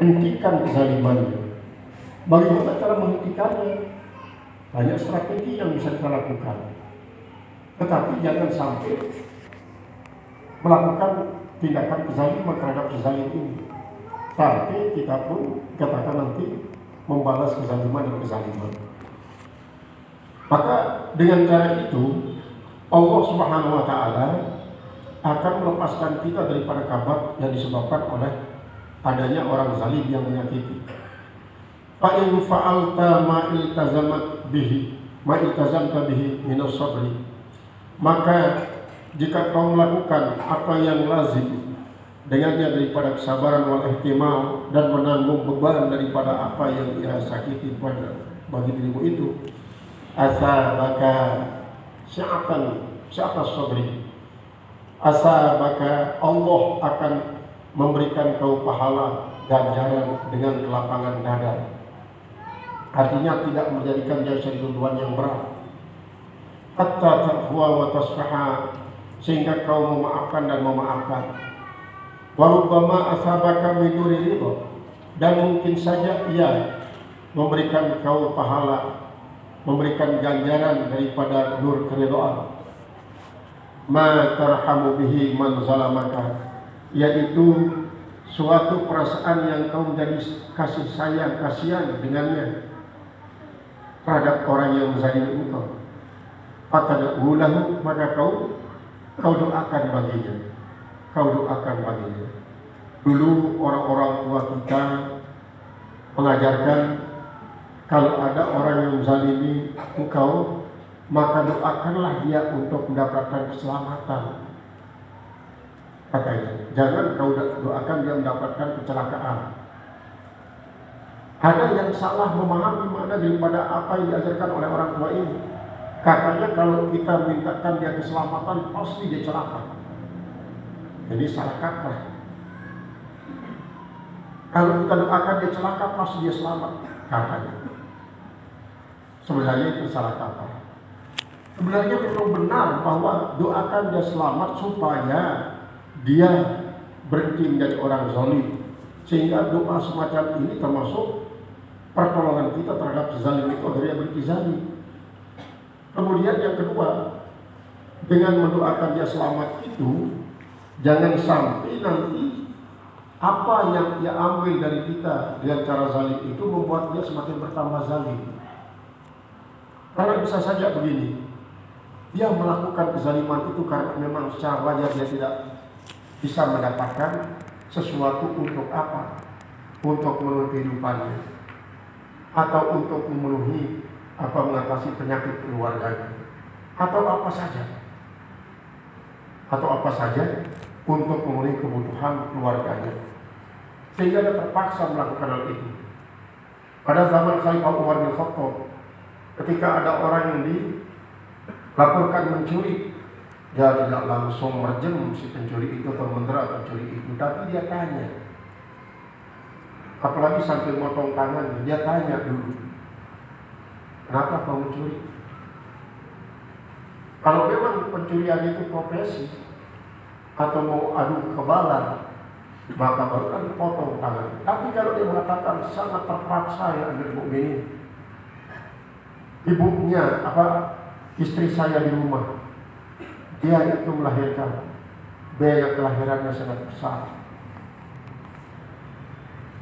hentikan kezalimannya. Bagaimana cara menghentikannya? Banyak strategi yang bisa kita lakukan. Tetapi jangan sampai melakukan tindakan kezaliman terhadap kezalim ini sampai kita pun katakan nanti membalas kezaliman dan kezaliman. Maka dengan cara itu Allah Subhanahu wa taala akan melepaskan kita daripada kabar yang disebabkan oleh adanya orang zalim yang menyakiti. Fa in fa'alta ma iltazamta bihi min as-sabri, maka jika kau melakukan apa yang lazim dengannya daripada kesabaran wal ihtimal dan menanggung beban daripada apa yang ia sakiti pada bagi dirimu itu, asabaka sya'atas sabri, asabaka, Allah akan memberikan kau pahala ganjaran dengan kelapangan dada. Artinya tidak menjadikan dia sesuatu yang berat. Hatta ta'fuwa wa tasfaha, sehingga kau memaafkan dan memaafkan. Warubbama asabaka min nuri ridha, dan mungkin saja ia memberikan kau pahala, memberikan ganjaran daripada nur keridhaan. Ma tarhamu bihi man zalamaka, yaitu suatu perasaan yang kau menjadi kasih sayang, kasihan dengannya terhadap orang yang menzalimi engkau. Fatad'u lahu, maka kau doakan baginya. Kau doakan baginya. Dulu orang-orang tua kita mengajarkan kalau ada orang yang menzalimi engkau, maka doakanlah dia untuk mendapatkan keselamatan. Katanya, jangan kau doakan dia mendapatkan kecelakaan. Ada yang salah memahami makna daripada apa yang diajarkan oleh orang tua ini. Katanya kalau kita mintakan dia keselamatan, pasti dia celaka. Jadi salah kaprah. Kalau kita doakan dia celaka, pasti dia selamat, katanya. Sebenarnya itu salah kaprah. Sebenarnya memang benar bahwa doakan dia selamat supaya dia berhenti menjadi orang zalim. Sehingga doa semacam ini termasuk pertolongan kita terhadap zalim itu agar dia berhenti zalim. Kemudian yang kedua, dengan mendoakan dia selamat itu, jangan sampai nanti apa yang dia ambil dari kita dengan cara zalim itu membuat dia semakin bertambah zalim. Karena bisa saja begini, dia melakukan kezaliman itu karena memang secara wajar dia tidak bisa mendapatkan sesuatu untuk apa? Untuk memenuhi kehidupannya, atau untuk memenuhi mengatasi penyakit keluarganya, atau apa saja untuk memenuhi kebutuhan keluarganya, sehingga dia terpaksa melakukan hal itu. Pada zaman Khalifah Umar bin Khattab, ketika ada orang yang dilaporkan mencuri, dia tidak langsung merjem si pencuri itu atau mendera pencuri itu, tapi dia tanya. Apalagi sampai motong tangan, dia tanya dulu, kenapa kau mencuri? Kalau memang pencurian itu profesi atau mau adu kebalan, maka baru kan dipotong tangan. Tapi kalau dia mengatakan sangat terpaksa ya Amir Mukminin, ibunya istri saya di rumah, dia itu melahirkan, biaya kelahirannya sangat besar,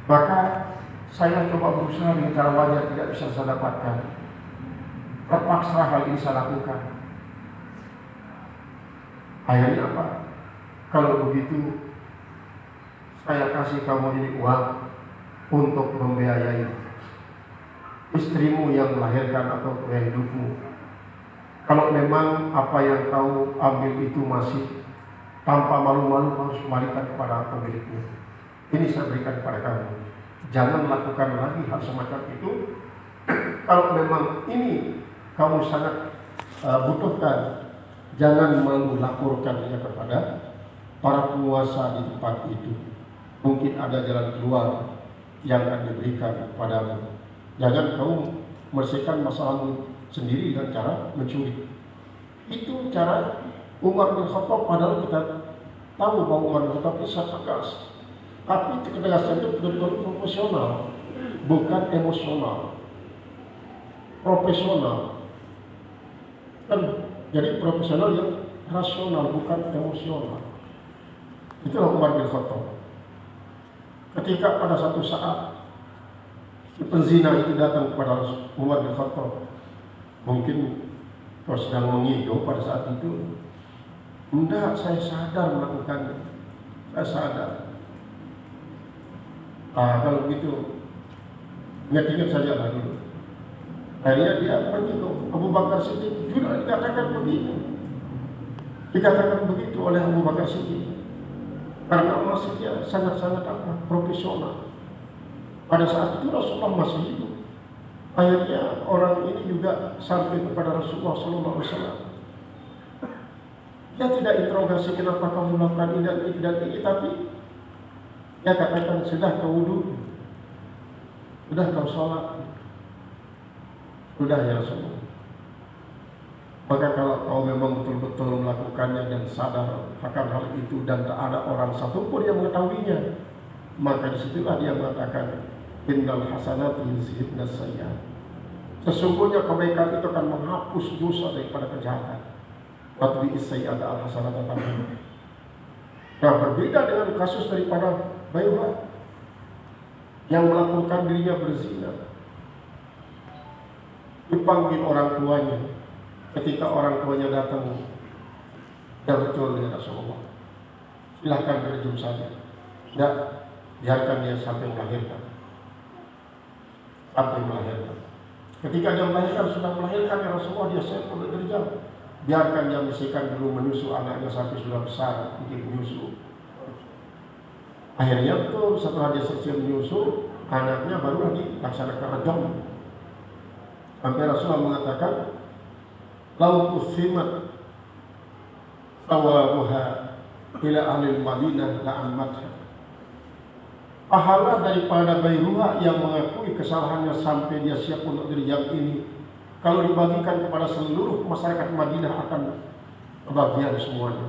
maka saya coba berusaha dengan cara wajar tidak bisa saya dapatkan, terpaksa hal ini saya lakukan. Akhirnya apa? Kalau begitu saya kasih kamu ini uang untuk membiayai istrimu yang melahirkan atau biaya hidupmu. Kalau memang apa yang kau ambil itu masih tanpa malu-malu, harus kembalikan kepada pemiliknya. Ini saya berikan kepada kamu. Jangan lakukan lagi hal semacam itu. Kalau memang ini kamu sangat butuhkan, jangan malu laporkannya kepada para penguasa di tempat itu. Mungkin ada jalan keluar yang akan diberikan kepadamu. Jangan kamu menyelesaikan masalahmu sendiri dengan cara mencuri. Itu cara Umar bin Khattab, padahal kita tahu bahwa Umar bin Khattab itu sangat tegas. Tapi ketegasan itu betul-betul profesional, bukan emosional. Profesional. Kan jadi profesional yang rasional, bukan emosional. Itulah Umar bin Khattab. Ketika pada satu saat si penzina itu datang kepada Umar bin Khattab, mungkin kau sedang mengigau pada saat itu. Enggak, saya sadar melakukannya. Saya sadar. Kalau begitu, ingat-ingat saja lah dulu. Akhirnya dia pergi ke Abu Bakar Siddiq, juga dikatakan begitu. Dikatakan begitu oleh Abu Bakar Siddiq. Karena masih dia sangat-sangat profesional. Pada saat itu Rasulullah masih hidup. Akhirnya orang ini juga sampai kepada Rasulullah SAW. Dia tidak interogasi kenapa kamu melakukan ini dan ini, tapi dia katakan sudah kau wudu, sudah kau sholat, sudah ya Rasulullah. Maka kalau kau memang betul-betul melakukannya dan sadar akan hal itu dan tak ada orang satupun yang mengetahuinya, maka disitulah dia mengatakan innal hasanati yuzhibna sayyi'at. Sesungguhnya kebaikan itu akan menghapus dosa daripada kejahatan. Watbi sayyi'at al-hasanata tamhu. Nah, berbeda dengan kasus daripada Bayuha yang melakukan dirinya berzina. Dipanggil orang tuanya. Ketika orang tuanya datang, ya betul ya Rasulullah, silahkan berjum saja. Tidak, biarkan dia sampai melahirkan. Sampai melahirkan. Ketika dia melahirkan, sudah melahirkan ya Rasulullah, dia siap untuk berjam. Biarkan dia bisikan dulu menyusu anaknya sampai sudah besar, mungkin menyusu. Akhirnya betul, setelah dia selesai menyusu, anaknya baru dilaksanakan rajam. Sampai Rasulullah mengatakan, lau usimat tawabuha ila ahli Madinah la'ammatha. Pahala daripada Bayruha yang mengakui kesalahannya sampai dia siap untuk dirjam ini, kalau dibagikan kepada seluruh masyarakat Madinah akan kebagian semuanya.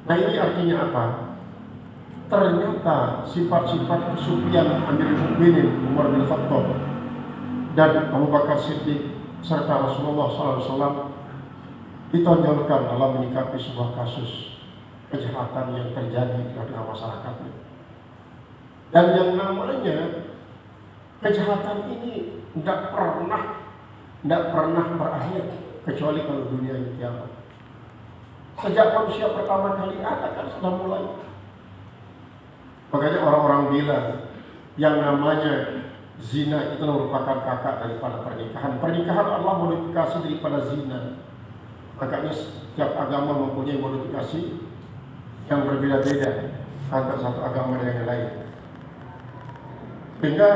Nah, ini artinya apa? Ternyata sifat-sifat Sufyan Amirul Mukminin Umar bin Khattab dan Abu Bakar Siddiq serta Rasulullah SAW ditonjolkan dalam menyikapi sebuah kasus kejahatan yang terjadi di tengah masyarakatnya. Dan yang namanya kejahatan ini tidak pernah berakhir kecuali kalau dunia ini kiamat. Sejak manusia pertama kali ada kan sudah mulai. Makanya orang-orang bilang yang namanya zina itu merupakan kakak daripada pernikahan. Pernikahan adalah modifikasi daripada zina. Makanya setiap agama mempunyai modifikasi yang berbeda-beda antara satu agama dengan yang lain. Sehingga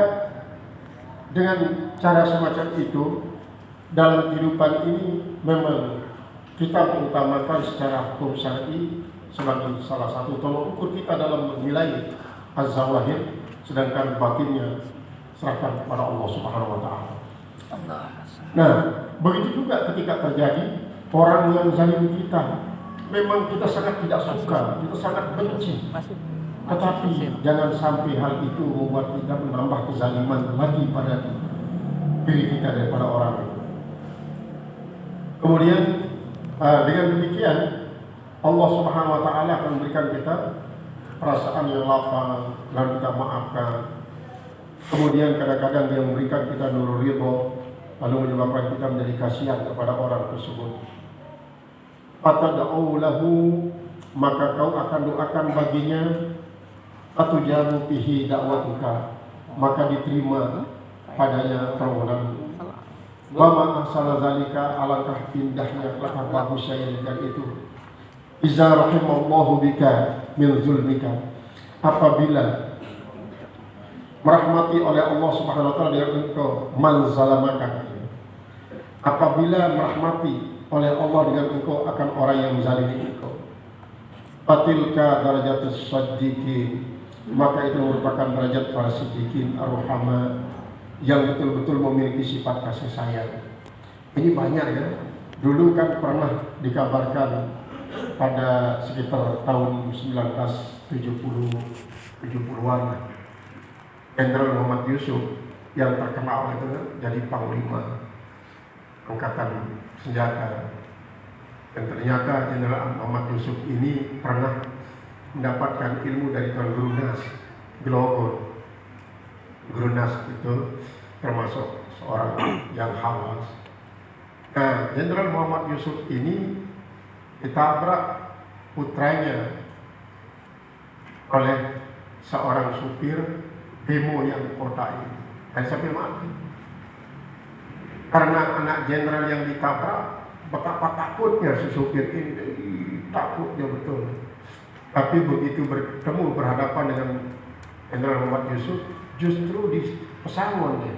dengan cara semacam itu dalam kehidupan ini memang kita mengutamakan secara hukum syar'i sebagai salah satu tolok ukur kita dalam menilai az-zawahir, sedangkan batinnya serahkan kepada Allah Subhanahu wa taala. Nah, begitu juga ketika terjadi orang yang zalim kita, memang kita sangat tidak suka, kita sangat benci. Tetapi jangan sampai hal itu membuat kita menambah kezaliman lagi pada diri kita daripada orang itu. Kemudian dengan demikian Allah Subhanahu wa taala akan memberikan kita perasaan yang lapang dan kita maafkan. Kemudian kadang-kadang dia memberikan kita nurul ridho, lalu menyebabkan kita menjadi kasihan kepada orang tersebut. Fatad'u lahu, maka kau akan doakan baginya, atujabu fihi da'watuka, maka diterima padanya permohonanmu. Wa ma ahsana zalika, alangkah indahnya, alangkah bagusnya yang itu. Iza rahimallahu bika min zulmika, apabila merahmati oleh Allah Subhanahu wa taala dengan engkau man zalamaka, apabila merahmati oleh Allah dengan engkau akan orang yang menzalimi engkau. Fatilka darajatus shaddiqin, maka itu merupakan derajat para siddiqin ar-ruhama yang betul-betul memiliki sifat kasih sayang. Ini banyak ya. Dulu kan pernah dikabarkan pada sekitar tahun 1970-an, Jenderal Muhammad Yusuf yang terkenal itu jadi Panglima Angkatan Senjata. Dan ternyata Jenderal Muhammad Yusuf ini pernah mendapatkan ilmu dari Tuan Guru Nas Glogor. Guru Nas itu termasuk seorang yang hawas. Nah, Jenderal Muhammad Yusuf ini ditabrak putranya oleh seorang supir bemo yang kota ini, dan sampai mati. Karena anak jenderal yang ditabrak, betapa takutnya si supir ini, takutnya betul. Tapi begitu berhadapan dengan Jenderal Muhammad Yusuf, justru di pesangon dia.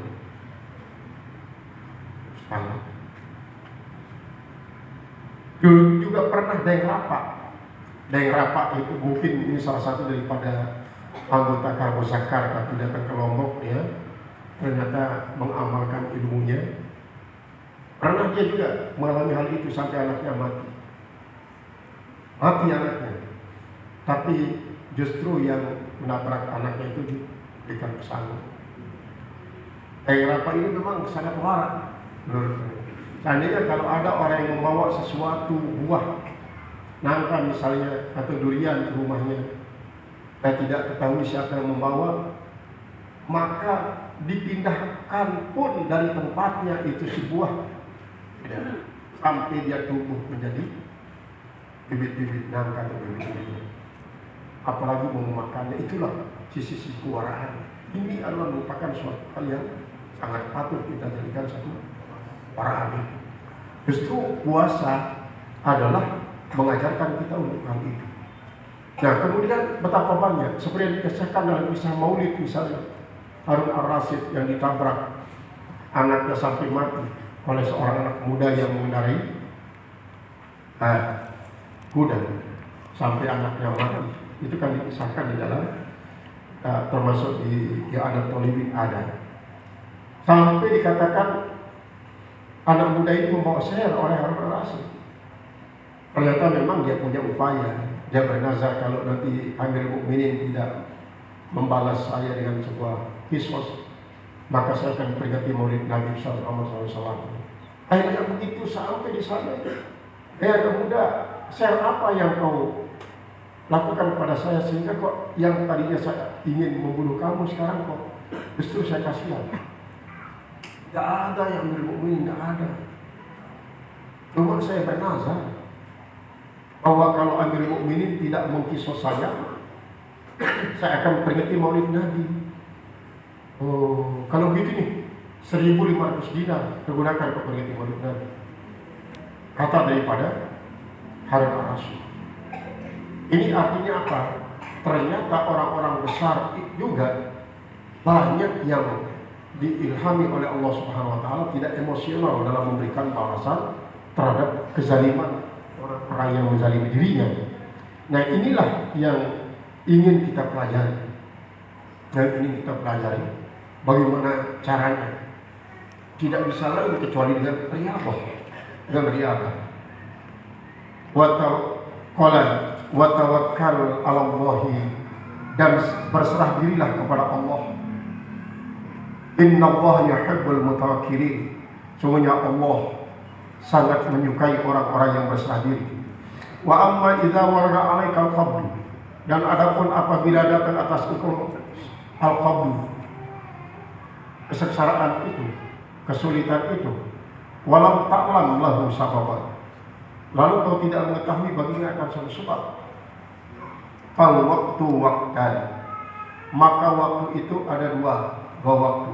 Dulu juga pernah Deng Rapa. Deng Rapa itu mungkin ini salah satu daripada anggota Karbosakar, tapi datang ke Lombok dia ternyata mengamalkan ilmunya. Pernah dia juga mengalami hal itu sampai anaknya mati. Mati anaknya. Tapi justru yang menabrak anaknya itu diberikan pesangon. Deng Rapa ini memang sangat warak menurut saya. Seandainya kalau ada orang yang membawa sesuatu buah, nangka misalnya, atau durian ke rumahnya, dan tidak ketahui siapa yang membawa, maka dipindahkan pun dari tempatnya itu si buah, sampai dia tumbuh menjadi bibit-bibit nangka atau bibit-bibit. Apalagi mau memakannya, itulah sisi-sisi kewaraan. Ini adalah merupakan suatu hal yang sangat patut kita jadikan satu waraan itu. Justru puasa adalah mengajarkan kita untuk hal itu. Nah, kemudian betapa banyak seperti yang dikisahkan dalam kisah Maulid misalnya, Harun Ar-Rasyid yang ditabrak anaknya sampai mati oleh seorang anak muda yang mengendarai kuda sampai anaknya mati. Itu kan dikisahkan di dalam termasuk di Adat Tolibin ada. Sampai dikatakan anak muda ini membawa sihir oleh Harun Ar-Rasyid. Ternyata memang dia punya upaya. Dia bernazar kalau nanti Amirul Mukminin tidak membalas saya dengan sebuah kisos, maka saya akan peringati Maulid Nabi Sallallahu Alaihi Wasallam. Akhirnya begitu sampai di sana, anak muda, sihir apa yang kau lakukan kepada saya sehingga kok yang tadinya saya ingin membunuh kamu sekarang kok justru saya kasihan? Tidak ada yang Amirul Mukminin, tidak ada. Cuma saya bernazar bahwa kalau Amirul Mukminin tidak mengkisos saya akan peringati Maulid Nabi. Oh, kalau begitu nih, 1.500 dinar digunakan untuk peringati Maulid Nabi. Kata daripada Harun Ar-Rasyid. Ini artinya apa? Ternyata orang-orang besar juga banyak yang diilhami oleh Allah Subhanahu wa taala tidak emosional dalam memberikan balasan terhadap kezaliman orang yang menzalimi dirinya. Nah, inilah yang ingin kita pelajari. Bagaimana caranya. Tidak bisa lain kecuali dengan riyadhah. Wa tawakkal 'ala Allah, dan berserah dirilah kepada Allah. Inna Allah yuhibbul mutawakkilin. Sungguhnya Allah sangat menyukai orang-orang yang berserah diri. Wa amma idza warada 'alaikal qabd, dan adapun apabila datang atas hukum al-qabd, kesengsaraan itu, kesulitan itu, walam ta'lam lahu sababan, lalu kau tidak mengetahui baginya akan suatu sebab, fal waktu waqtan, maka waktu itu ada dua waktu,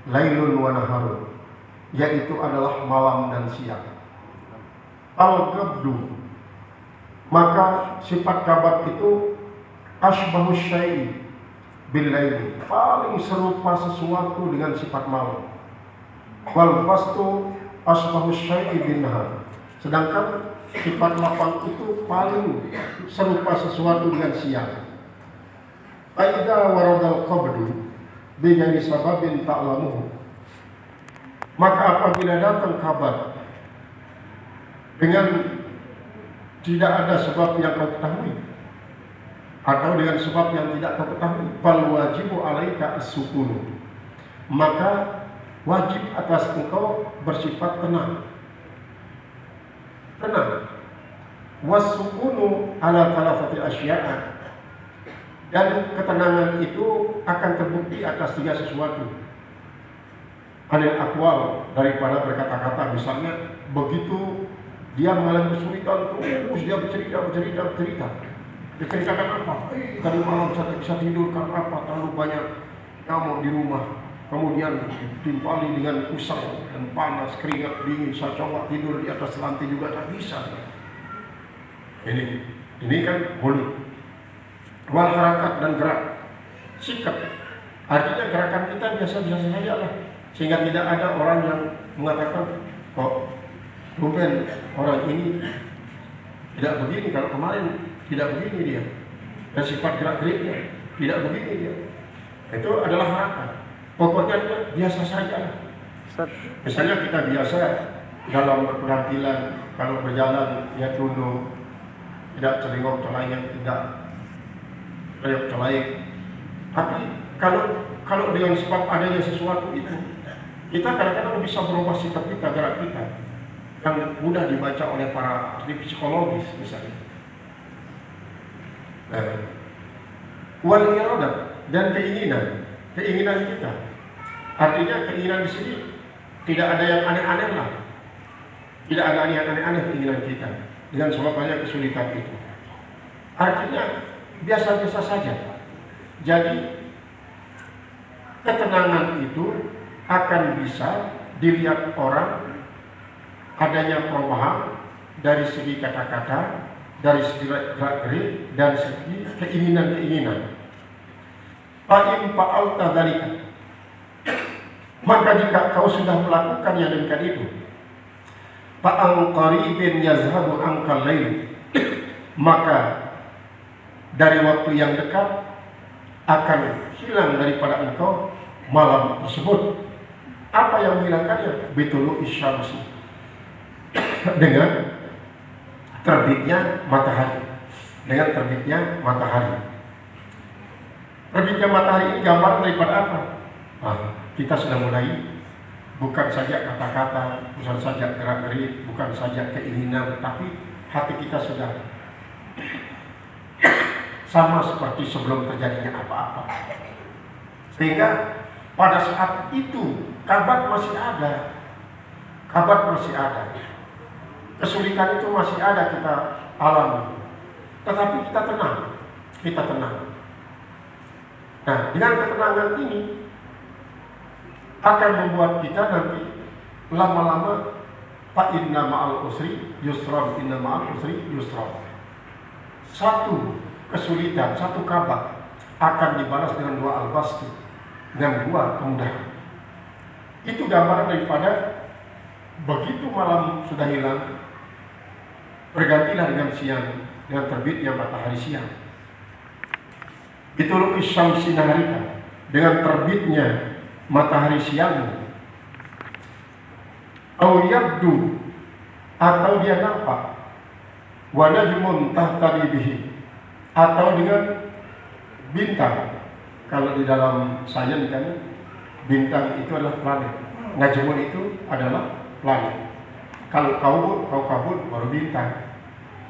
lailun wa naharun, yaitu adalah malam dan siang. Al-qabdu, maka sifat kabat itu asbahu syai' bil laili, paling serupa sesuatu dengan sifat malam. Wal bastu asbahu syai' bin nahar, sedangkan sifat lapang itu paling serupa sesuatu dengan siang. Aida waradal qabdu bighairi sababin ta'lamuhu, maka apabila datang kabar dengan tidak ada sebab yang kau ketahui atau dengan sebab yang tidak kau ketahui, fal wajibu alaika as-sukun, maka wajib atas engkau bersifat tenang. Was-sukunu ala thalathati asya'a, dan ketenangan itu akan terbukti atas 3 sesuatu. Anil aqwal, daripada berkata-kata, misalnya begitu dia mengalami kesulitan terus dia bercerita. Diceritakan apa? Tadi malam saya tak bisa tidur karena apa? Terlalu banyak nyamuk di rumah. Kemudian ditimpali dengan usang dan panas, keringat dingin. Saya coba tidur di atas lantai juga tak bisa. Ini kan mulut. Wal harakat dan gerak, sikap. Artinya gerakan kita biasa-biasa saja lah, sehingga tidak ada orang yang mengatakan, kok bukan orang ini tidak begini, kalau kemarin tidak begini dia, dan sifat gerak-geriknya tidak begini dia. Itu adalah harakat. Pokoknya biasa saja lah. Misalnya kita biasa dalam berpenampilan, kalau berjalan ya tunduk, tidak celingok-celingok, tidak celingok-celingok. Tapi kalau dengan sebab adanya sesuatu itu, kita kadang-kadang bisa berubah sikap kita, gerak kita, yang mudah dibaca oleh para ahli psikologis misalnya. Wal iradah, dan keinginan kita. Artinya keinginan di sini tidak ada yang aneh-aneh lah. Tidak ada yang aneh-aneh keinginan kita dengan sebab banyak kesulitan itu. Artinya biasa-biasa saja. Jadi ketenangan itu akan bisa dilihat orang adanya perubahan dari segi kata-kata, dari segi gerak-gerik, dan segi keinginan-keinginan. Fa'in fa'alta dzalika, maka jika kau sudah melakukan yang demikian itu, fa'an qaribin yazhabu ankal lail, maka dari waktu yang dekat akan hilang daripada engkau malam tersebut. Apa yang menghilangkannya? Bitulu isyamsi, dengan terbitnya matahari. Terbitnya matahari ini gambaran daripada apa? Kita sudah mulai, bukan saja kata-kata, bukan saja gerak-gerik, bukan saja keinginan, tapi hati kita sudah sama seperti sebelum terjadinya apa-apa. Sehingga pada saat itu kabat masih ada, kesulitan itu masih ada kita alami, tetapi kita tenang. Nah, dengan ketenangan ini akan membuat kita nanti lama-lama fa inna ma'al usri yusra, inna ma'al usri yusra. Satu kesulitan, satu kabat akan dibalas dengan 2 al-basti, dengan 2 kemudahan. Itu gambaran daripada begitu malam sudah hilang, bergantilah dengan siang, dengan terbitnya matahari siang. Bitulu isyamsi naharika, dengan terbitnya matahari siang. Au yabdu, atau dia nampak, wa najmun tahtadi bihi, atau dengan bintang. Kalau di dalam sains kan bintang itu adalah planet, najmun itu adalah planet. Kalau kabut baru bintang.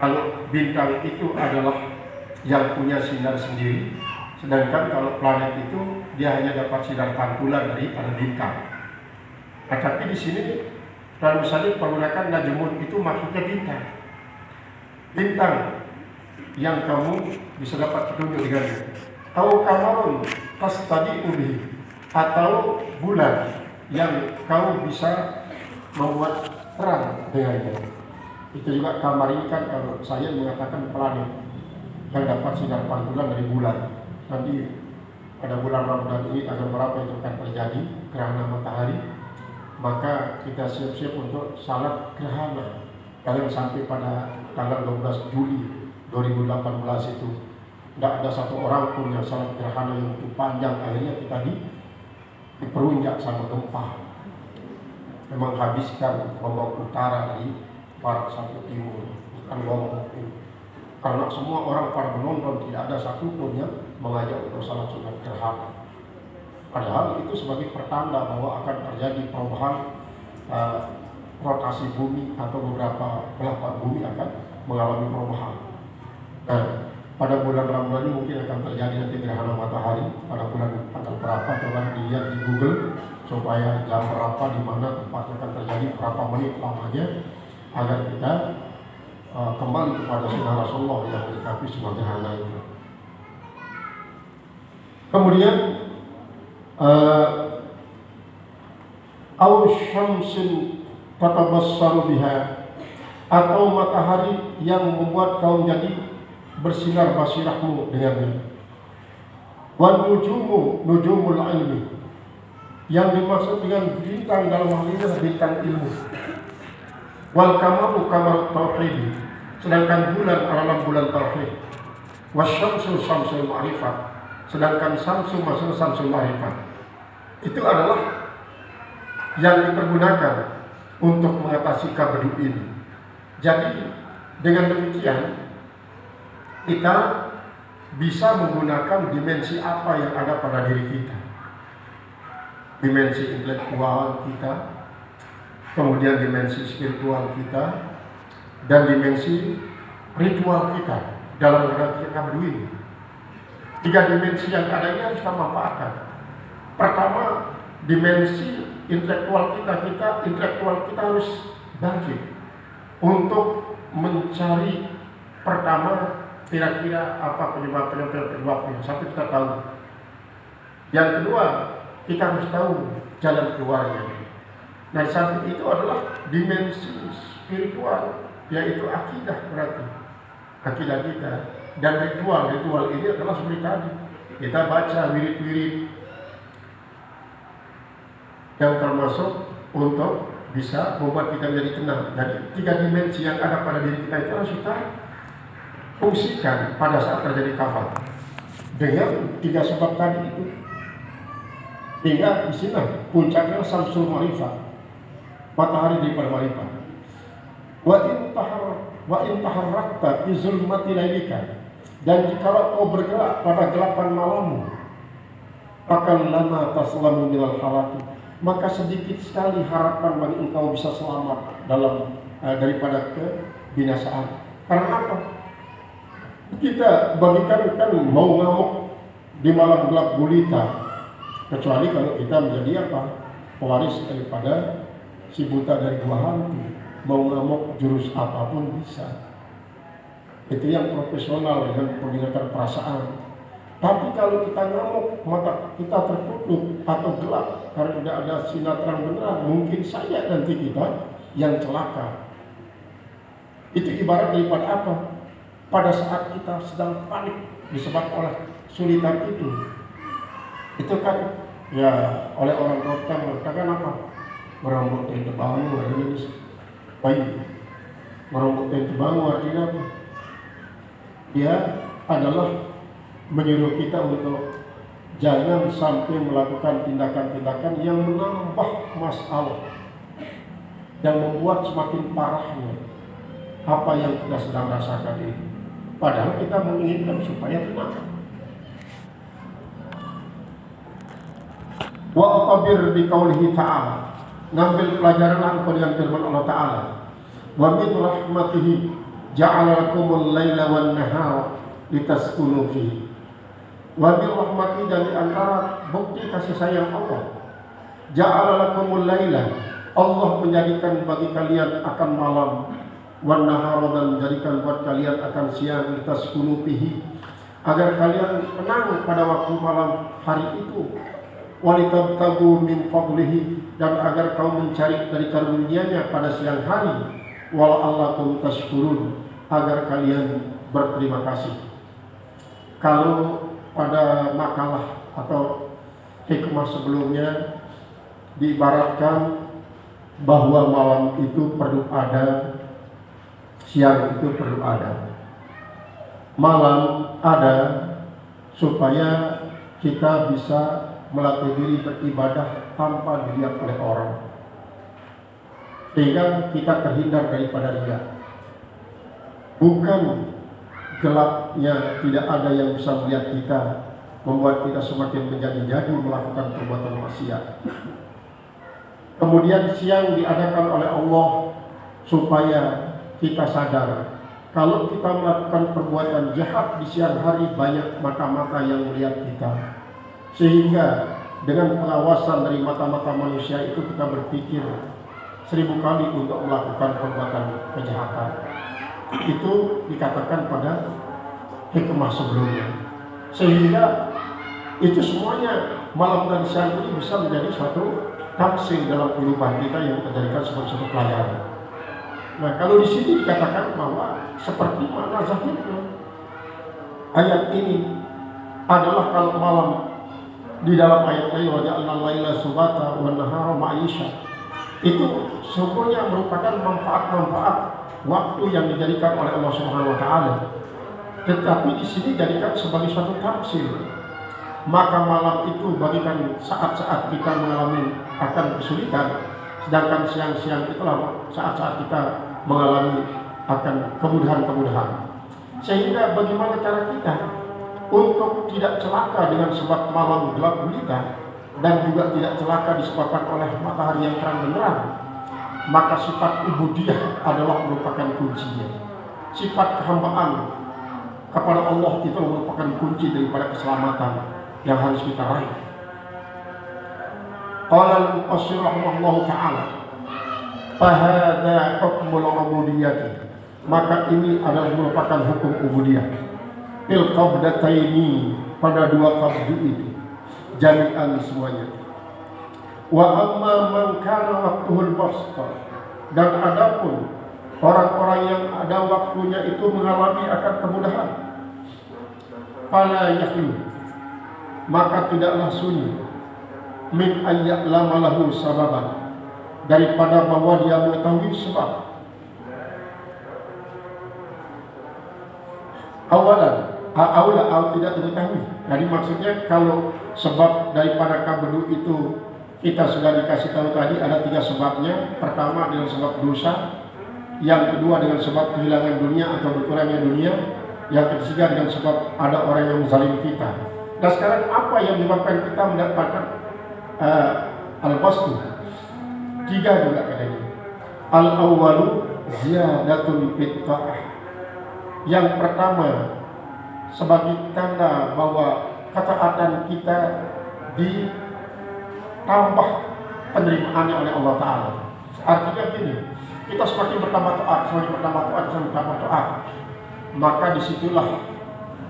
Kalau bintang itu adalah yang punya sinar sendiri, sedangkan kalau planet itu dia hanya dapat sinar pantulan daripada bintang. Tapi di sini dalam misalnya menggunakan najmun itu maksudnya bintang yang kamu bisa dapat petunjuk dengannya. Atau kamarun tastadi ubi, atau bulan yang kamu bisa membuat terang dengannya. Itu juga kamar ini kan kalau saya mengatakan planet yang dapat sinar pantulan dari bulan. Nanti pada bulan Ramadan ini tanggal berapa itu akan terjadi gerhana matahari, maka kita siap-siap untuk salat gerhana. Jangan sampai pada tanggal 12 Juli 2018 itu tidak ada satu orang pun yang salat gerhana yang itu panjang, akhirnya kita diperunjak sama gempa. Memang habiskan lombok utara dari barat sampai timur, kan karena semua orang para menonton tidak ada satupun yang mengajak untuk salat sunat gerhana. Padahal itu sebagai pertanda bahwa akan terjadi perubahan rotasi bumi atau beberapa belahan bumi akan mengalami perubahan. Nah, pada bulan Ramadan ini mungkin akan terjadi nanti gerhana matahari pada bulan tanggal berapa, coba dilihat di Google supaya jam berapa di mana tempatnya akan terjadi, berapa menit lamanya, agar kita kembali kepada sunnah Rasulullah yang menyikapi semua gerhana itu. Kemudian aw syamsin tatabassaru biha, atau matahari yang membuat kau menjadi bersinar basirahmu dengannya. Wan nujumu nujumul ilmi, yang dimaksud dengan bintang dalam hal ini adalah bintang ilmu. Wal kamaru kamarut tauhid, sedangkan bulan adalah bulan tauhid. Wasyamsu syamsul ma'rifat, sedangkan samsu maksudnya samsul ma'rifat. Itu adalah yang dipergunakan untuk mengatasi kabadu ini. Jadi dengan demikian kita bisa menggunakan dimensi apa yang ada pada diri kita. Dimensi intelektual kita, kemudian dimensi spiritual kita, dan dimensi ritual kita dalam menghadapi kabadu ini. 3 dimensi yang ada ini harus kita manfaatkan. Pertama, dimensi intelektual kita harus bangkit untuk mencari pertama kira-kira apa penyebabnya. Satu, kita tahu. Yang kedua, kita harus tahu jalan keluarnya. Nah, satu itu adalah dimensi spiritual, yaitu akidah, berarti akidah kita. Dan ritual ini adalah seperti tadi, kita baca wirid-wirid yang termasuk untuk bisa membuat kita menjadi tenang. Jadi 3 dimensi yang ada pada diri kita itu harus kita fungsikan pada saat terjadi kafat dengan 3 sebab tadi itu. Hingga di sini puncaknya samsul ma'rifat, matahari daripada ma'rifat. Wa in taharrakta fi zulmati lailika, dan jika kau bergerak pada gelapan malammu, akan lama taslamu minal halaki, maka sedikit sekali harapan bagi engkau bisa selamat daripada kebinasaan. Karena apa? Kita bagikan kan mau ngamuk di malam gelap gulita, kecuali kalau kita menjadi pewaris daripada si buta dari gua hantu. Mau ngamuk jurus apapun bisa. Itu yang profesional dengan menggunakan perasaan. Tapi kalau kita ngamuk, mata kita tertutup atau gelap karena tidak ada sinar terang benar, mungkin saja nanti kita yang celaka. Itu ibarat daripada apa? Pada saat kita sedang panik disebabkan oleh kesulitan itu kan ya oleh orang tua kita mengatakan apa? Merombok dari tebangu, artinya baik. Merombok dari tebangu artinya apa? Dia adalah menyuruh kita untuk jangan sampai melakukan tindakan-tindakan yang menambah masalah, yang membuat semakin parahnya apa yang kita sedang rasakan ini. Padahal kita menginginkan supaya tenang. Wa'tabir bi qaulihi ta'ala, ngambil pelajaran engkau dengan firman Allah Ta'ala. Wa min rahmatihi ja'ala lakumul laila wan nahara litaskunu fihi. Wa min rahmatihi, dari antara bukti kasih sayang Allah, ja'ala lakumul laila, Allah menjadikan bagi kalian akan malam, wan nahara, dan menjadikan buat kalian akan siang, litaskunu fihi, agar kalian tenang pada waktu malam hari itu. Walitabtagu min fadlihi, dan agar kau mencari dari karunia-Nya pada siang hari. Wala'allakum tashkurun, agar kalian berterima kasih. Kalau pada makalah atau hikmah sebelumnya diibaratkan bahwa malam itu perlu ada, siang itu perlu ada. Malam ada supaya kita bisa melatih diri beribadah tanpa dilihat oleh orang, sehingga kita terhindar daripada riya. Bukan gelapnya tidak ada yang bisa melihat kita membuat kita semakin menjadi-jadi melakukan perbuatan maksiat. Kemudian siang diadakan oleh Allah supaya kita sadar kalau kita melakukan perbuatan jahat di siang hari banyak mata-mata yang melihat kita, sehingga dengan pengawasan dari mata-mata manusia itu kita berpikir 1000 kali untuk melakukan perbuatan kejahatan. Itu dikatakan pada hikmah sebelumnya, sehingga itu semuanya malam dan siang ini bisa menjadi suatu tafsir dalam kehidupan kita yang kita jadikan sebagai suatu pelajaran. Nah, kalau di sini dikatakan bahwa seperti mana zahirnya ayat ini adalah kalau malam di dalam ayat lain wa ja'alna laila subata wa nahara ma'isha, itu semuanya merupakan manfaat-manfaat waktu yang dijadikan oleh Allah Subhanahu wa taala. Tetapi di sini dijadikan sebagai suatu tafsir. Maka malam itu bagikan saat-saat kita mengalami akan kesulitan, sedangkan siang-siang itulah saat-saat kita mengalami akan kemudahan-kemudahan. Sehingga bagaimana cara kita untuk tidak celaka dengan sebab malam gelap gulita dan juga tidak celaka disebabkan oleh matahari yang terang benderang, maka sifat ubudiyah adalah merupakan kuncinya. Sifat kehambaan kepada Allah itu merupakan kunci daripada keselamatan yang harus kita raih. Qala al-mufassir rahimahullahu ta'ala, fahadha hukmul ubudiyyah, maka ini adalah merupakan hukum ubudiyah. Fil qabdataini, pada dua qabdu itu jami'an semuanya. Wa amma man kana waqtuhul basta, dan adapun orang-orang yang ada waktunya itu mengalami akan kemudahan, fala yahlu, maka tidaklah sunyi, min ayya'lama lahu sababan, daripada bahwa dia mengetahui sebab. Awal tidak diketahui. Jadi maksudnya kalau sebab daripada kabdu itu kita sudah dikasih tahu tadi ada 3 sebabnya. Pertama dengan sebab dosa, yang kedua dengan sebab kehilangan dunia atau berkurangnya dunia, yang ketiga dengan sebab ada orang yang menzalim kita. Nah sekarang apa yang menyebabkan kita mendapatkan al-bastu? 3 juga katanya. Al-awwalu ziyadatul fitrah. Yang pertama sebagai tanda bahwa ketaatan kita ditambah penerimaannya oleh Allah Ta'ala. Artinya gini, kita semakin bertambah taat, maka disitulah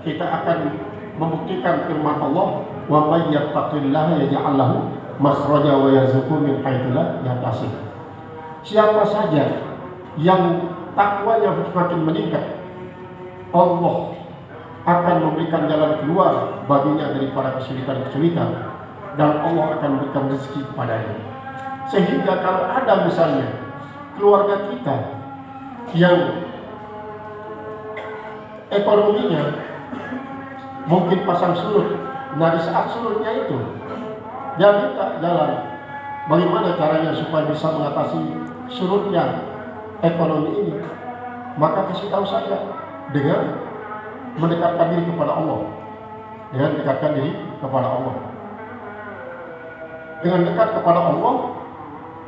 kita akan membuktikan firman Allah, wa may yattaqillaha yaj'al lahu makhraja wa yarzuqhu min haitsu la yahtasib. Siapa saja yang takwanya semakin meningkat, Allah akan memberikan jalan keluar baginya daripada kesulitan-kesulitan, dan Allah akan memberikan rezeki kepadanya. Sehingga kalau ada misalnya keluarga kita yang ekonominya mungkin pasang surut, nah di saat surutnya itu dia minta jalan bagaimana caranya supaya bisa mengatasi surutnya ekonomi ini, maka kasih tahu saya dengan mendekatkan diri kepada Allah. Dengan mendekatkan diri kepada Allah, dengan dekat kepada Allah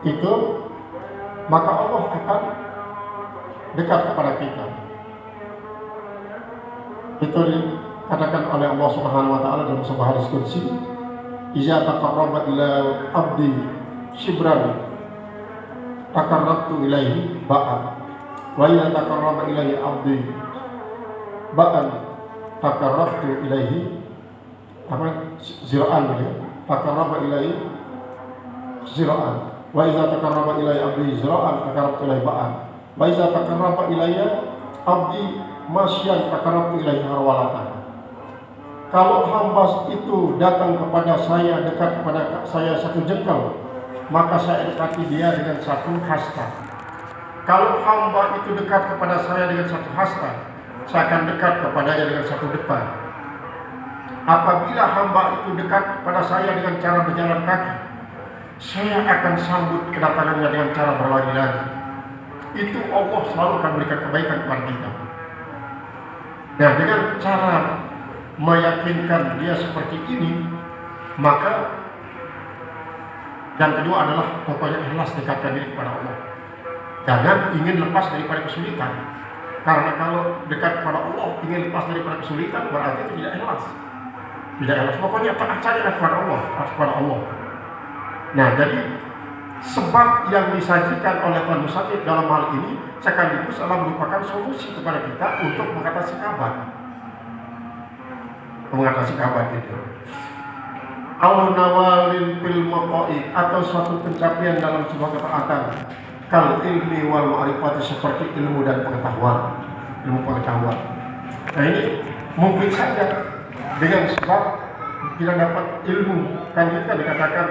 itu, maka Allah akan dekat kepada kita. Itu dikatakan oleh Allah Subhanahu wa taala dalam sebuah hadis qudsi, "Iza taqarraba ila abdi shibran taqarrabtu ilaihi ba'an, wa idza taqarraba ilaihi abdi ba'an taqarrabtu ilaihi zira'an, taqarraba ilaihi zira'an, wa idza taqarraba ilaihi abdi zira'an taqarrabtu ilaihi ba'an, wa idza taqarraba ilaihi abdi masyan taqarrabtu ilaihi harwalatan." Kalau hamba itu datang kepada saya, dekat kepada saya 1 jengkal, maka saya dekati dia dengan 1 hasta. Kalau hamba itu dekat kepada saya dengan 1 hasta, saya akan dekat kepadanya dengan 1 depan. Apabila hamba itu dekat kepada saya dengan cara berjalan kaki, saya akan sambut kedatangannya dengan cara berlari-lari. Itu Allah selalu akan berikan kebaikan kepada kita. Nah, dengan cara meyakinkan dia seperti ini, maka yang kedua adalah pokoknya ikhlas, dekatkan diri kepada Allah. Jangan ingin lepas daripada kesulitan. Karena kalau dekat kepada Allah, ingin lepas daripada kesulitan, berarti itu tidak ikhlas. Tidak ikhlas. Pokoknya taat saja kepada Allah, kepada Allah. Nah, jadi sebab yang disajikan oleh Tuan Musafir dalam hal ini sekaligus adalah merupakan solusi kepada kita untuk mengatasi kabat. Mengatasi kabat itu. Au nawalin fil maqaid, atau suatu pencapaian dalam sebuah ketaatan, kal ilmi wal ma'rifati, seperti ilmu dan pengetahuan. Ilmu pengetahuan. Nah, ini mungkin saja dengan sebab kita dapat ilmu. Kan kita dikatakan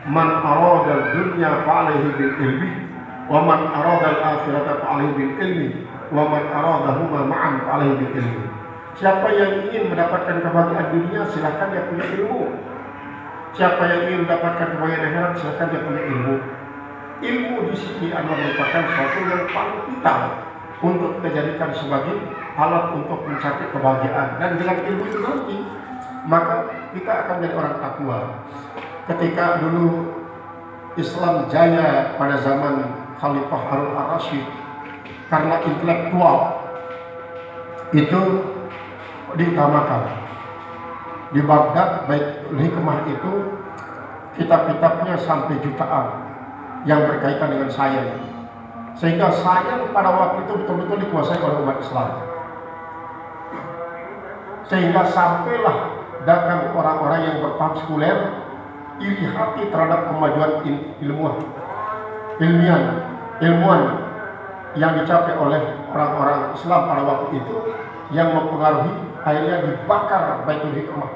man aradal dunya fa'alaihi bil ilmi wa man aradal akhirata fa'alaihi bil ilmi wa man aradahuma ma'an fa'alaihi bil ilmi. Siapa yang ingin mendapatkan kebahagiaan dunia, silakan dia punya ilmu. Siapa yang ingin mendapatkan kebahagiaan akhirat, silakan dia punya ilmu. Ilmu di sini adalah merupakan sesuatu yang paling vital untuk kita jadikan sebagai alat untuk mencapai kebahagiaan. Dan dengan ilmu itu nanti, maka kita akan menjadi orang takwa. Ketika dulu Islam jaya pada zaman Khalifah Harun al-Rashid, karena intelektual itu diutamakan. Di Baghdad, baik hikmah itu kitab-kitabnya sampai jutaan yang berkaitan dengan sains, sehingga sains pada waktu itu betul-betul dikuasai oleh umat Islam. Sehingga sampailah datang orang-orang yang berpaham sekuler, iri hati terhadap kemajuan ilmuwan yang dicapai oleh orang-orang Islam pada waktu itu, yang mempengaruhi akhirnya dibakar Baitul Hikmah.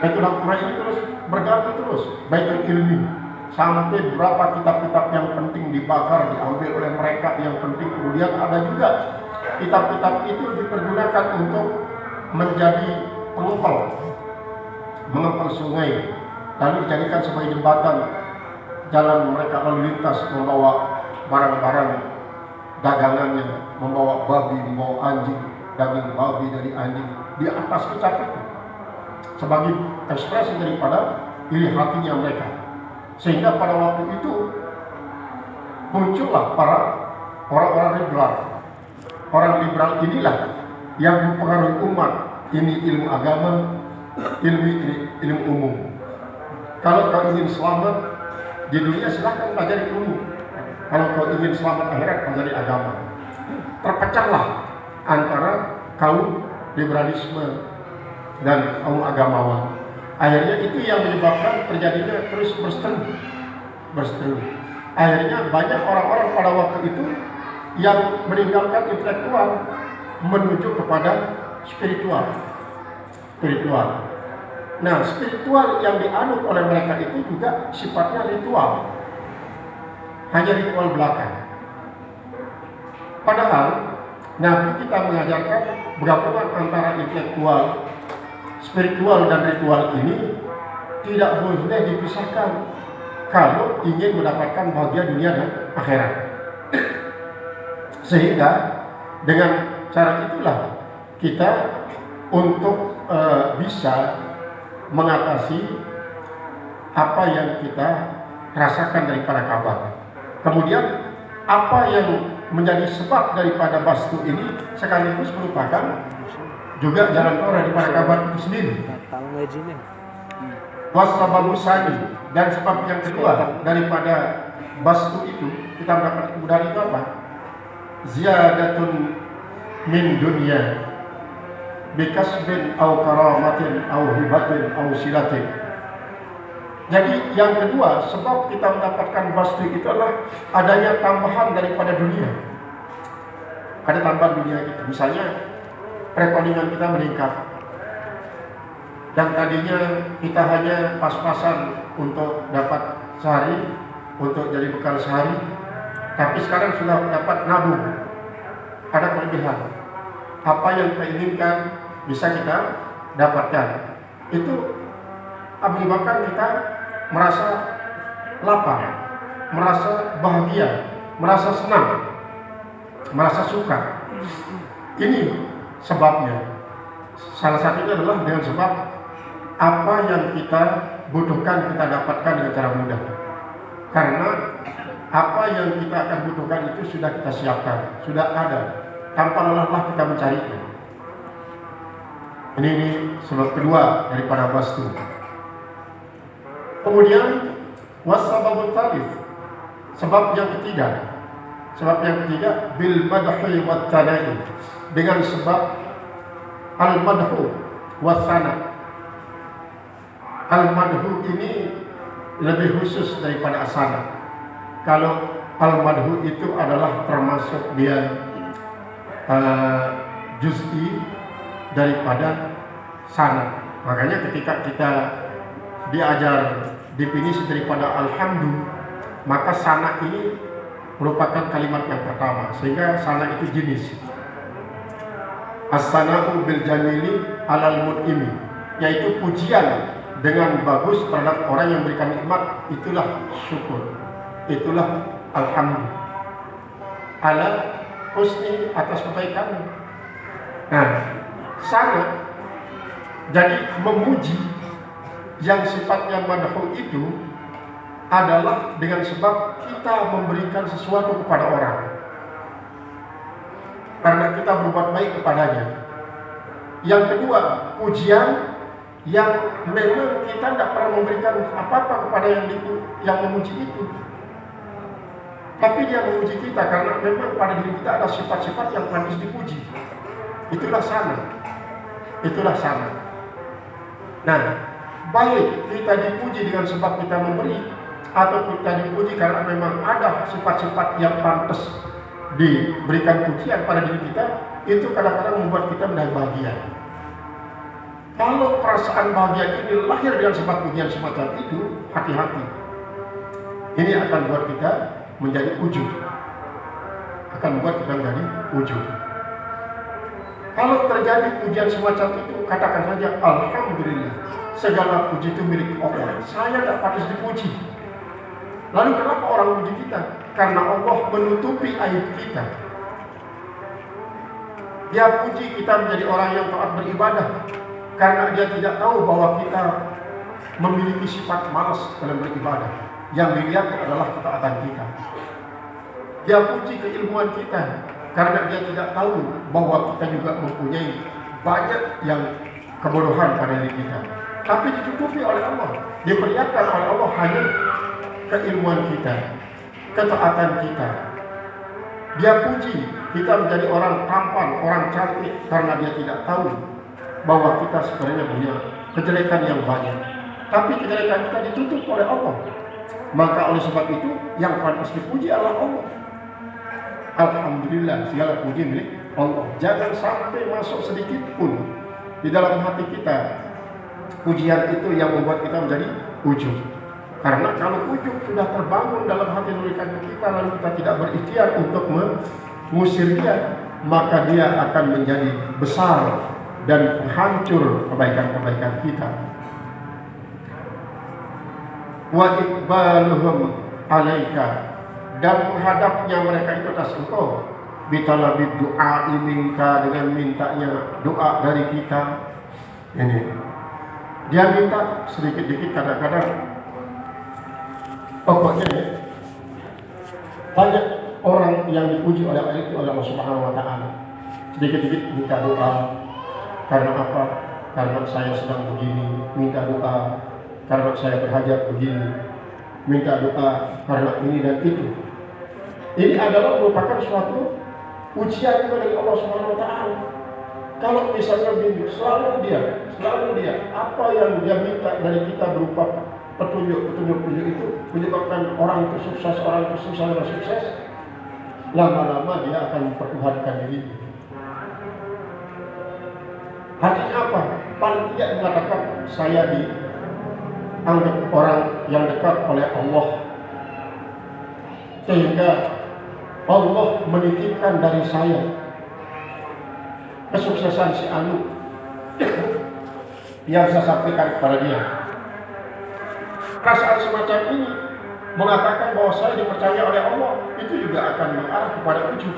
Baitul Hikmah ini terus berganti terus, Baitul Ilmi, sampai berapa kitab-kitab yang penting dibakar, diambil oleh mereka yang penting. Kemudian ada juga kitab-kitab itu dipergunakan untuk menjadi mengempel sungai, lalu dijadikan sebagai jembatan jalan mereka lalu lintas, membawa barang-barang dagangannya, membawa babi, membawa anjing, daging babi dari anjing di atas kitab itu, sebagai ekspresi daripada iri hatinya mereka. Sehingga pada waktu itu muncullah para orang-orang liberal. Orang liberal inilah yang mempengaruhi umat. Ini ilmu agama, ilmu umum. Kalau kau ingin selamat di dunia, silahkan pelajari ilmu. Kalau kau ingin selamat akhirat, pelajari agama. Terpecahlah antara kaum liberalisme dan kaum agamawan. Akhirnya itu yang menyebabkan terjadinya terus berseteru. Akhirnya banyak orang-orang pada waktu itu yang meninggalkan intelektual menuju kepada spiritual. Nah, spiritual yang dianut oleh mereka itu juga sifatnya ritual, hanya ritual belaka. Padahal Nabi kita mengajarkan bergabungan antara intelektual, spiritual dan ritual ini tidak boleh dipisahkan kalau ingin mendapatkan bahagia dunia dan akhirat. Sehingga dengan cara itulah kita untuk bisa mengatasi apa yang kita rasakan daripada kabar. Kemudian apa yang menjadi sebab daripada bastu ini sekaligus merupakan juga jalan keluar daripada kabar itu sendiri. Wasababusani, dan sebab yang kedua daripada bastu itu kita mendapat kemudahan itu apa? Ziyadatun min dunya bikasbin au karamatin au hibatin au silatin. Jadi yang kedua, sebab kita mendapatkan bastu itu adalah adanya tambahan daripada dunia. Ada tambahan dunia kita. Misalnya perekonomian kita meningkat. Dan tadinya kita hanya pas-pasan untuk dapat sehari, untuk jadi bekal sehari. Tapi sekarang sudah dapat nabung. Ada kelebihan. Apa yang kita inginkan bisa kita dapatkan. Itu menyebabkan kita merasa lapar, merasa bahagia, merasa senang, merasa suka. Ini sebabnya. Salah satunya adalah dengan sebab apa yang kita butuhkan kita dapatkan dengan cara mudah. Karena apa yang kita akan butuhkan itu sudah kita siapkan, sudah ada, tanpa lelah kita mencarinya. Ini sebab kedua daripada wastu. Kemudian wasababut tsalits, sebab yang ketiga. Sebab yang ketiga bil madhi wat tana'i, dengan sebab al madhu wasana. Al madhu ini lebih khusus daripada asana. Kalau al madhu itu adalah termasuk dia juz'i daripada sana. Makanya ketika kita diajar definisi daripada alhamdu, maka sana ini merupakan kalimat yang pertama, sehingga sana itu jenis. As-sana'u bil jamili alal mun'imi, yaitu pujian dengan bagus terhadap orang yang memberikan nikmat, itulah syukur, itulah alhamdu. Ala husni, atas kebaikan. Nah, sana jadi memuji yang sifatnya madhu itu adalah dengan sebab kita memberikan sesuatu kepada orang karena kita berbuat baik kepadanya. Yang kedua, pujian yang memang kita tidak pernah memberikan apa-apa kepada yang memuji itu, tapi dia memuji kita karena memang pada diri kita ada sifat-sifat yang pantas dipuji. Itulah sana. Itulah sana. Nah, baik kita dipuji dengan sebab kita memberi, atau kita dipuji karena memang ada sifat-sifat yang pantas diberikan pujian pada diri kita, itu kadang-kadang membuat kita menjadi bahagia. Kalau perasaan bahagia ini lahir dengan sebab pujian semacam itu, hati-hati. Ini akan membuat kita menjadi ujub. Akan membuat kita menjadi ujub. Kalau terjadi pujian semacam itu, katakan saja alhamdulillah, segala puji itu milik Allah. Saya tidak patut dipuji. Lalu kenapa orang puji kita? Karena Allah menutupi aib kita. Dia puji kita menjadi orang yang taat beribadah karena dia tidak tahu bahwa kita memiliki sifat malas dalam beribadah. Yang dilihat adalah ketaatan kita. Dia puji keilmuan kita karena dia tidak tahu bahwa kita juga mempunyai banyak yang kebodohan pada diri kita. Tapi ditutupi oleh Allah, diperlihatkan oleh Allah hanya keilmuan kita, ketaatan kita. Dia puji kita menjadi orang tampan, orang cantik karena dia tidak tahu bahwa kita sebenarnya punya kejelekan yang banyak. Tapi kejelekan kita ditutup oleh Allah. Maka oleh sebab itu yang pantas dipuji adalah Allah. Alhamdulillah, segala puji milik Allah. Jangan sampai masuk sedikit pun di dalam hati kita pujian itu yang membuat kita menjadi ujub. Karena kalau ujub sudah terbangun dalam hati nurani kita, lalu kita tidak berikhtiar untuk mengusir dia, maka dia akan menjadi besar dan menghancur kebaikan-kebaikan kita. Wa iqbaluhum alaika, dan menghadapnya mereka itu atas engkau, bitalabid doa minka, dengan mintanya doa dari kita. Ini dia minta sedikit-sedikit, kadang-kadang pokoknya ya, banyak orang yang dipuji oleh Allah Subhanahu wa Ta'ala. Sedikit-sedikit minta doa. Karena apa? Karena saya sedang begini, minta doa. Karena saya berhajat begini, minta doa. Karena ini dan itu. Ini adalah merupakan suatu pujian dari Allah Subhanahu wa Ta'ala. Kalau misalnya begini, selalu dia, apa yang dia minta dari kita berupa petunjuk itu menyebabkan orang itu sukses, lama-lama dia akan mempertuhankan diri. Artinya apa? Paling tidak mengatakan saya dianggap orang yang dekat oleh Allah, sehingga Allah menitipkan dari saya kesuksesan si anu yang saya sampaikan kepada dia. Perasaan semacam ini mengatakan bahwa saya dipercaya oleh Allah, itu juga akan mengarah kepada ujub.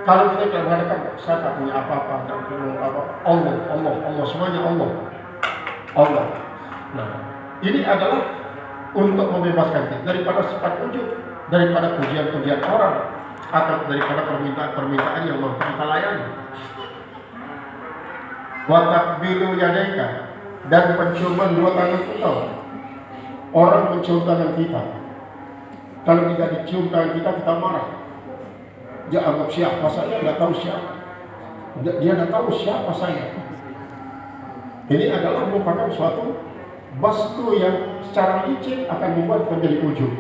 Kalau kita tidak mengatakan saya tak punya apa-apa, tak punya apa, Allah semuanya Allah. Nah, ini adalah untuk membebaskan kita daripada sifat ujub, daripada pujian-pujian orang, atau daripada permintaan-permintaan yang mampu kita layani. Wa taqbilu yadaika, dan penciuman dua tangan kita. Orang mencium tangan kita, kalau tidak dicium tangan kita, kita marah. Dia anggap siapa saya, tidak tahu siapa. Dia tidak tahu siapa saya. Ini adalah merupakan suatu bastu yang secara licin akan membuat menjadi ujub.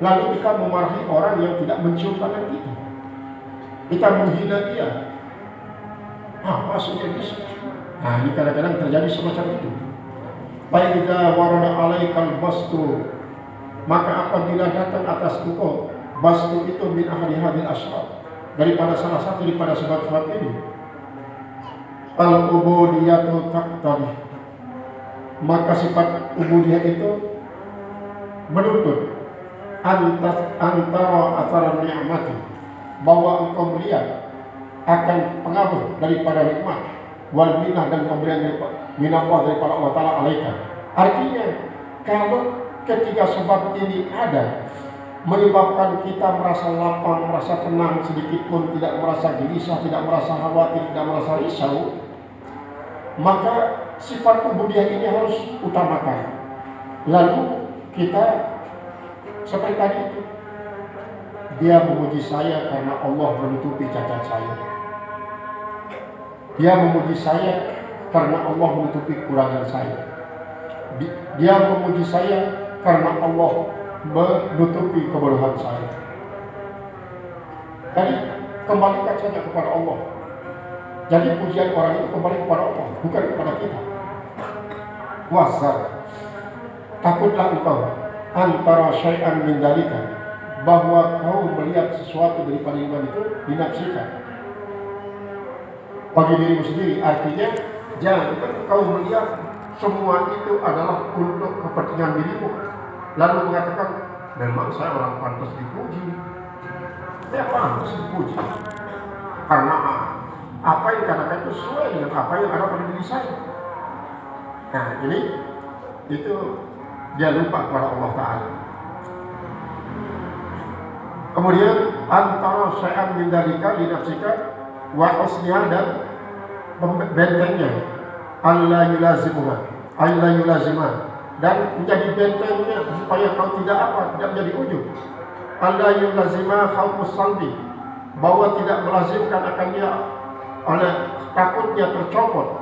Lalu kita memarahi orang yang tidak mencium tangan kita. Kita menghina dia. Apa sudah bisa? Nah, ini kadang-kadang terjadi semacam itu. Faida warada alaikal bastu, maka apabila datang atas engkau bastu itu min ahli hadil asyraf, daripada salah satu daripada sebab-sebab ini, al-ubudiyatu taqtadi, maka sifat ubudiyah itu menuntut antara asaran ni'mati, bahwa engkau melihat akan pengaruh daripada nikmat wal minah dan pemberian minallah daripada Allah Ta'ala alaika. Artinya kalau ketiga sebab ini ada, menyebabkan kita merasa lapang, merasa tenang, sedikit pun tidak merasa gelisah, tidak merasa khawatir, tidak merasa risau, maka sifat ubudiyah ini harus utamakan. Lalu kita seperti tadi itu, dia memuji saya karena Allah menutupi cacat saya. Dia memuji saya karena Allah menutupi kekurangan saya. Dia memuji saya karena Allah menutupi kebodohan saya. Jadi kembalikan saja kepada Allah. Jadi pujian orang itu kembali kepada Allah, bukan kepada kita. Wasar, takutlah engkau antara syai'an min dalika, bahwa kau melihat sesuatu daripada iman itu dinafsikan bagi dirimu sendiri. Artinya jangan kau melihat semua itu adalah untuk kepentingan dirimu, lalu mengatakan memang saya orang pantas dipuji. Saya pantas dipuji karena apa yang dikatakan itu sesuai dengan apa yang ada pada diri saya. Nah, ini itu dia lupa kepada Allah Ta'ala. Kemudian antara syai'an min dalika linafsika wa husniha, dan bentengnya Allah yulazimah, dan menjadi bentengnya supaya kau tidak menjadi ujub. Allah yulazimah khawfus salbi, bahwa tidak melazimkan akan dia oleh takutnya tercopot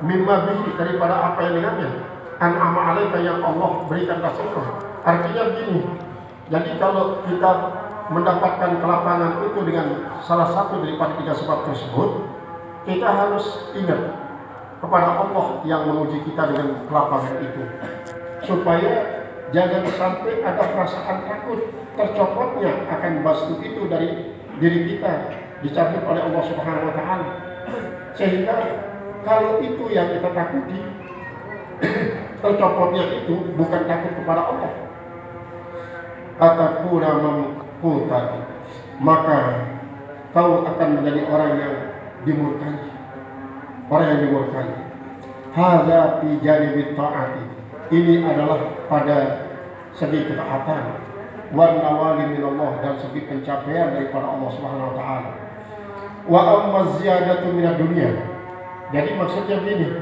mimma bihi, daripada apa yang dengannya an'ama alaika, yang Allah berikan kasihku. Artinya begini, jadi kalau kita mendapatkan kelapangan itu dengan salah satu daripada tiga sebab tersebut, kita harus ingat kepada Allah yang menguji kita dengan kelapangan itu, supaya jangan sampai ada perasaan takut tercopotnya akan bastu itu dari diri kita, dicabut oleh Allah Subhanahu wa Ta'ala. Sehingga kalau itu yang kita takuti, tercopotnya itu bukan takut kepada Allah, atakuna mamkutan, maka kau akan menjadi orang yang dimurkai. Hadza fi janibit ta'ati, ini adalah pada segi ketaatan, wan nawali minallah, dan segi pencapaian daripada Allah Subhanahu wa Ta'ala. Wa amma ziyadatu minad dunya, jadi maksudnya begini,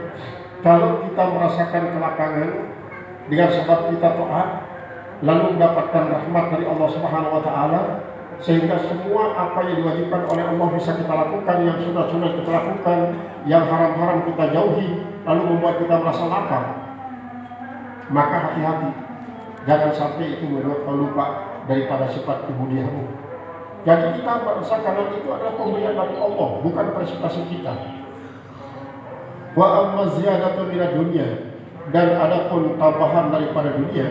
kalau kita merasakan kelapangan dengan sebab kita taat, lalu mendapatkan rahmat dari Allah Subhanahu wa Ta'ala, sehingga semua apa yang diwajibkan oleh Allah bisa kita lakukan, yang sunat-sunat kita lakukan, yang haram-haram kita jauhi, lalu membuat kita merasa lapar, maka hati-hati, jangan sampai itu membuat kau lupa daripada sifat ubudiyahmu. Jadi kita merasakan itu adalah pemberian dari Allah, bukan prestasi kita. Wa amma ziyadatu minad dunya, dan adapun tambahan daripada dunia,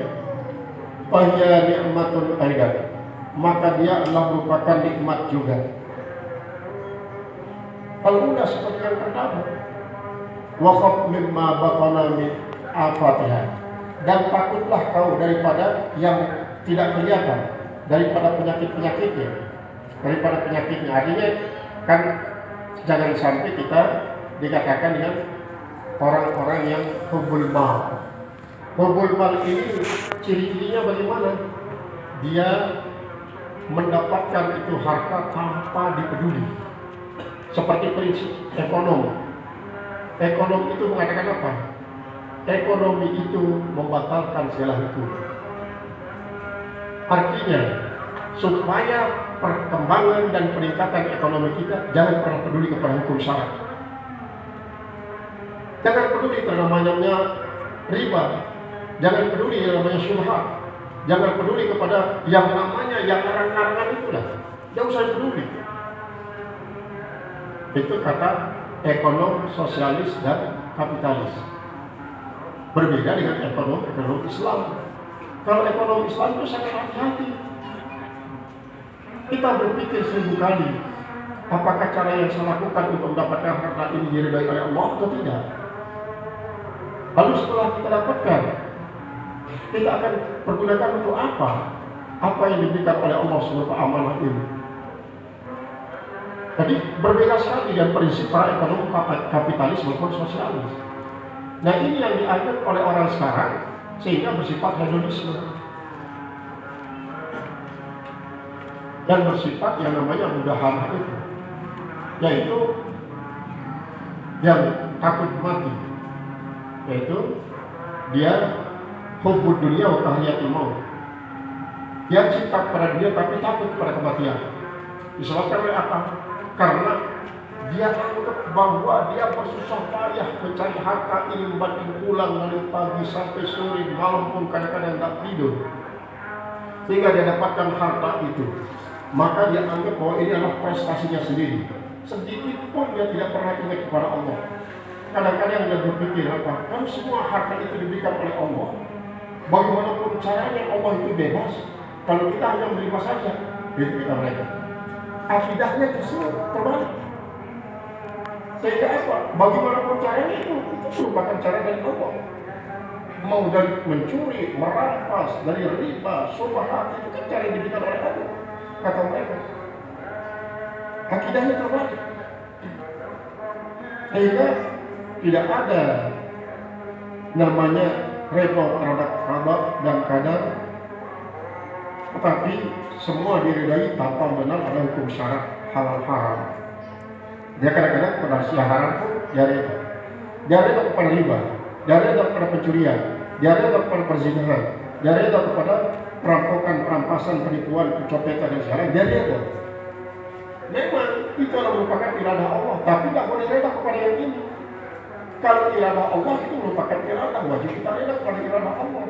fahiya ni'matun aidan, maka dia adalah merupakan nikmat juga. Al-ula seperti yang pertama, wa khaf mimma batana min afatiha, dan takutlah kau daripada yang tidak kelihatan, daripada penyakitnya. Artinya Kan jangan sampai kita dikatakan dengan orang-orang yang hubbul mal. Hubbul mal ini ciri-cirinya bagaimana? Dia mendapatkan itu harta tanpa dipeduli. Seperti prinsip ekonomi. Ekonomi itu mengatakan apa? Ekonomi itu membatalkan segala hukum. Artinya, supaya perkembangan dan peningkatan ekonomi kita, jangan pernah peduli kepada hukum syara. Jangan peduli terhadap namanya riba. Jangan peduli yang namanya syubhat. Jangan peduli kepada yang namanya yang larang-larangan itulah. Jangan usah peduli. Itu kata ekonom sosialis dan kapitalis. Berbeda dengan ekonom Islam. Kalau ekonomi Islam itu sangat hati-hati. Kita berpikir 1000 kali, apakah cara yang saya lakukan untuk mendapatkan harta ini diridai oleh Allah atau tidak? Lalu setelah kita dapatkan, kita akan pergunakan untuk apa? Apa yang diberikan oleh Allah sebagai amanah ini? Jadi berbeda sekali dengan prinsip para ekonom kapitalis maupun sosialis. Nah ini yang dianggap oleh orang sekarang sehingga bersifat hedonisme dan bersifat yang namanya mudahana itu, yaitu yang takut mati, yaitu dia hubbud dunia wa tahliyatul maut. Dia cinta pada dunia tapi takut pada kematian. Disebabkan oleh apa? Karena dia anggap bahwa dia bersusah payah mencari harta ini, membanting pulang dari pagi sampai sore, malam pun kadang-kadang tidak tidur, sehingga dia dapatkan harta itu. Maka dia anggap bahwa ini adalah prestasinya sendiri. Sedikit pun dia tidak pernah ingat kepada Allah. Kadang-kadang dia berpikir apa? Kalau semua harta itu diberikan oleh Allah, bagaimanapun caranya Allah itu bebas. Kalau kita hanya menerima saja, itu kita mereka. Akidahnya justru terbalik. Sehingga apa? Bagaimanapun caranya itu merupakan cara dari Allah. Mau dari mencuri, merampas, dari riba, syubhat, itu kan cara yang diberikan oleh Allah. Kata mereka, akidahnya terbalik. Sehingga tidak ada namanya redha terhadap qada dan qadar, tetapi semua diridai tanpa benar ada hukum syarat halal haram. Dia kadang-kadang pada haram pun dia reda. Dia reda kepada riba, dia reda kepada pencurian, dia reda kepada perzinahan, dia reda kepada perampokan, perampasan, penipuan, pencopetan dan segala, dia reda. Memang itu adalah merupakan iradah Allah, tapi tidak boleh reda kepada yang ini. Kalau iradah Allah itu merupakan iradah, wajib kita reda kepada iradah Allah.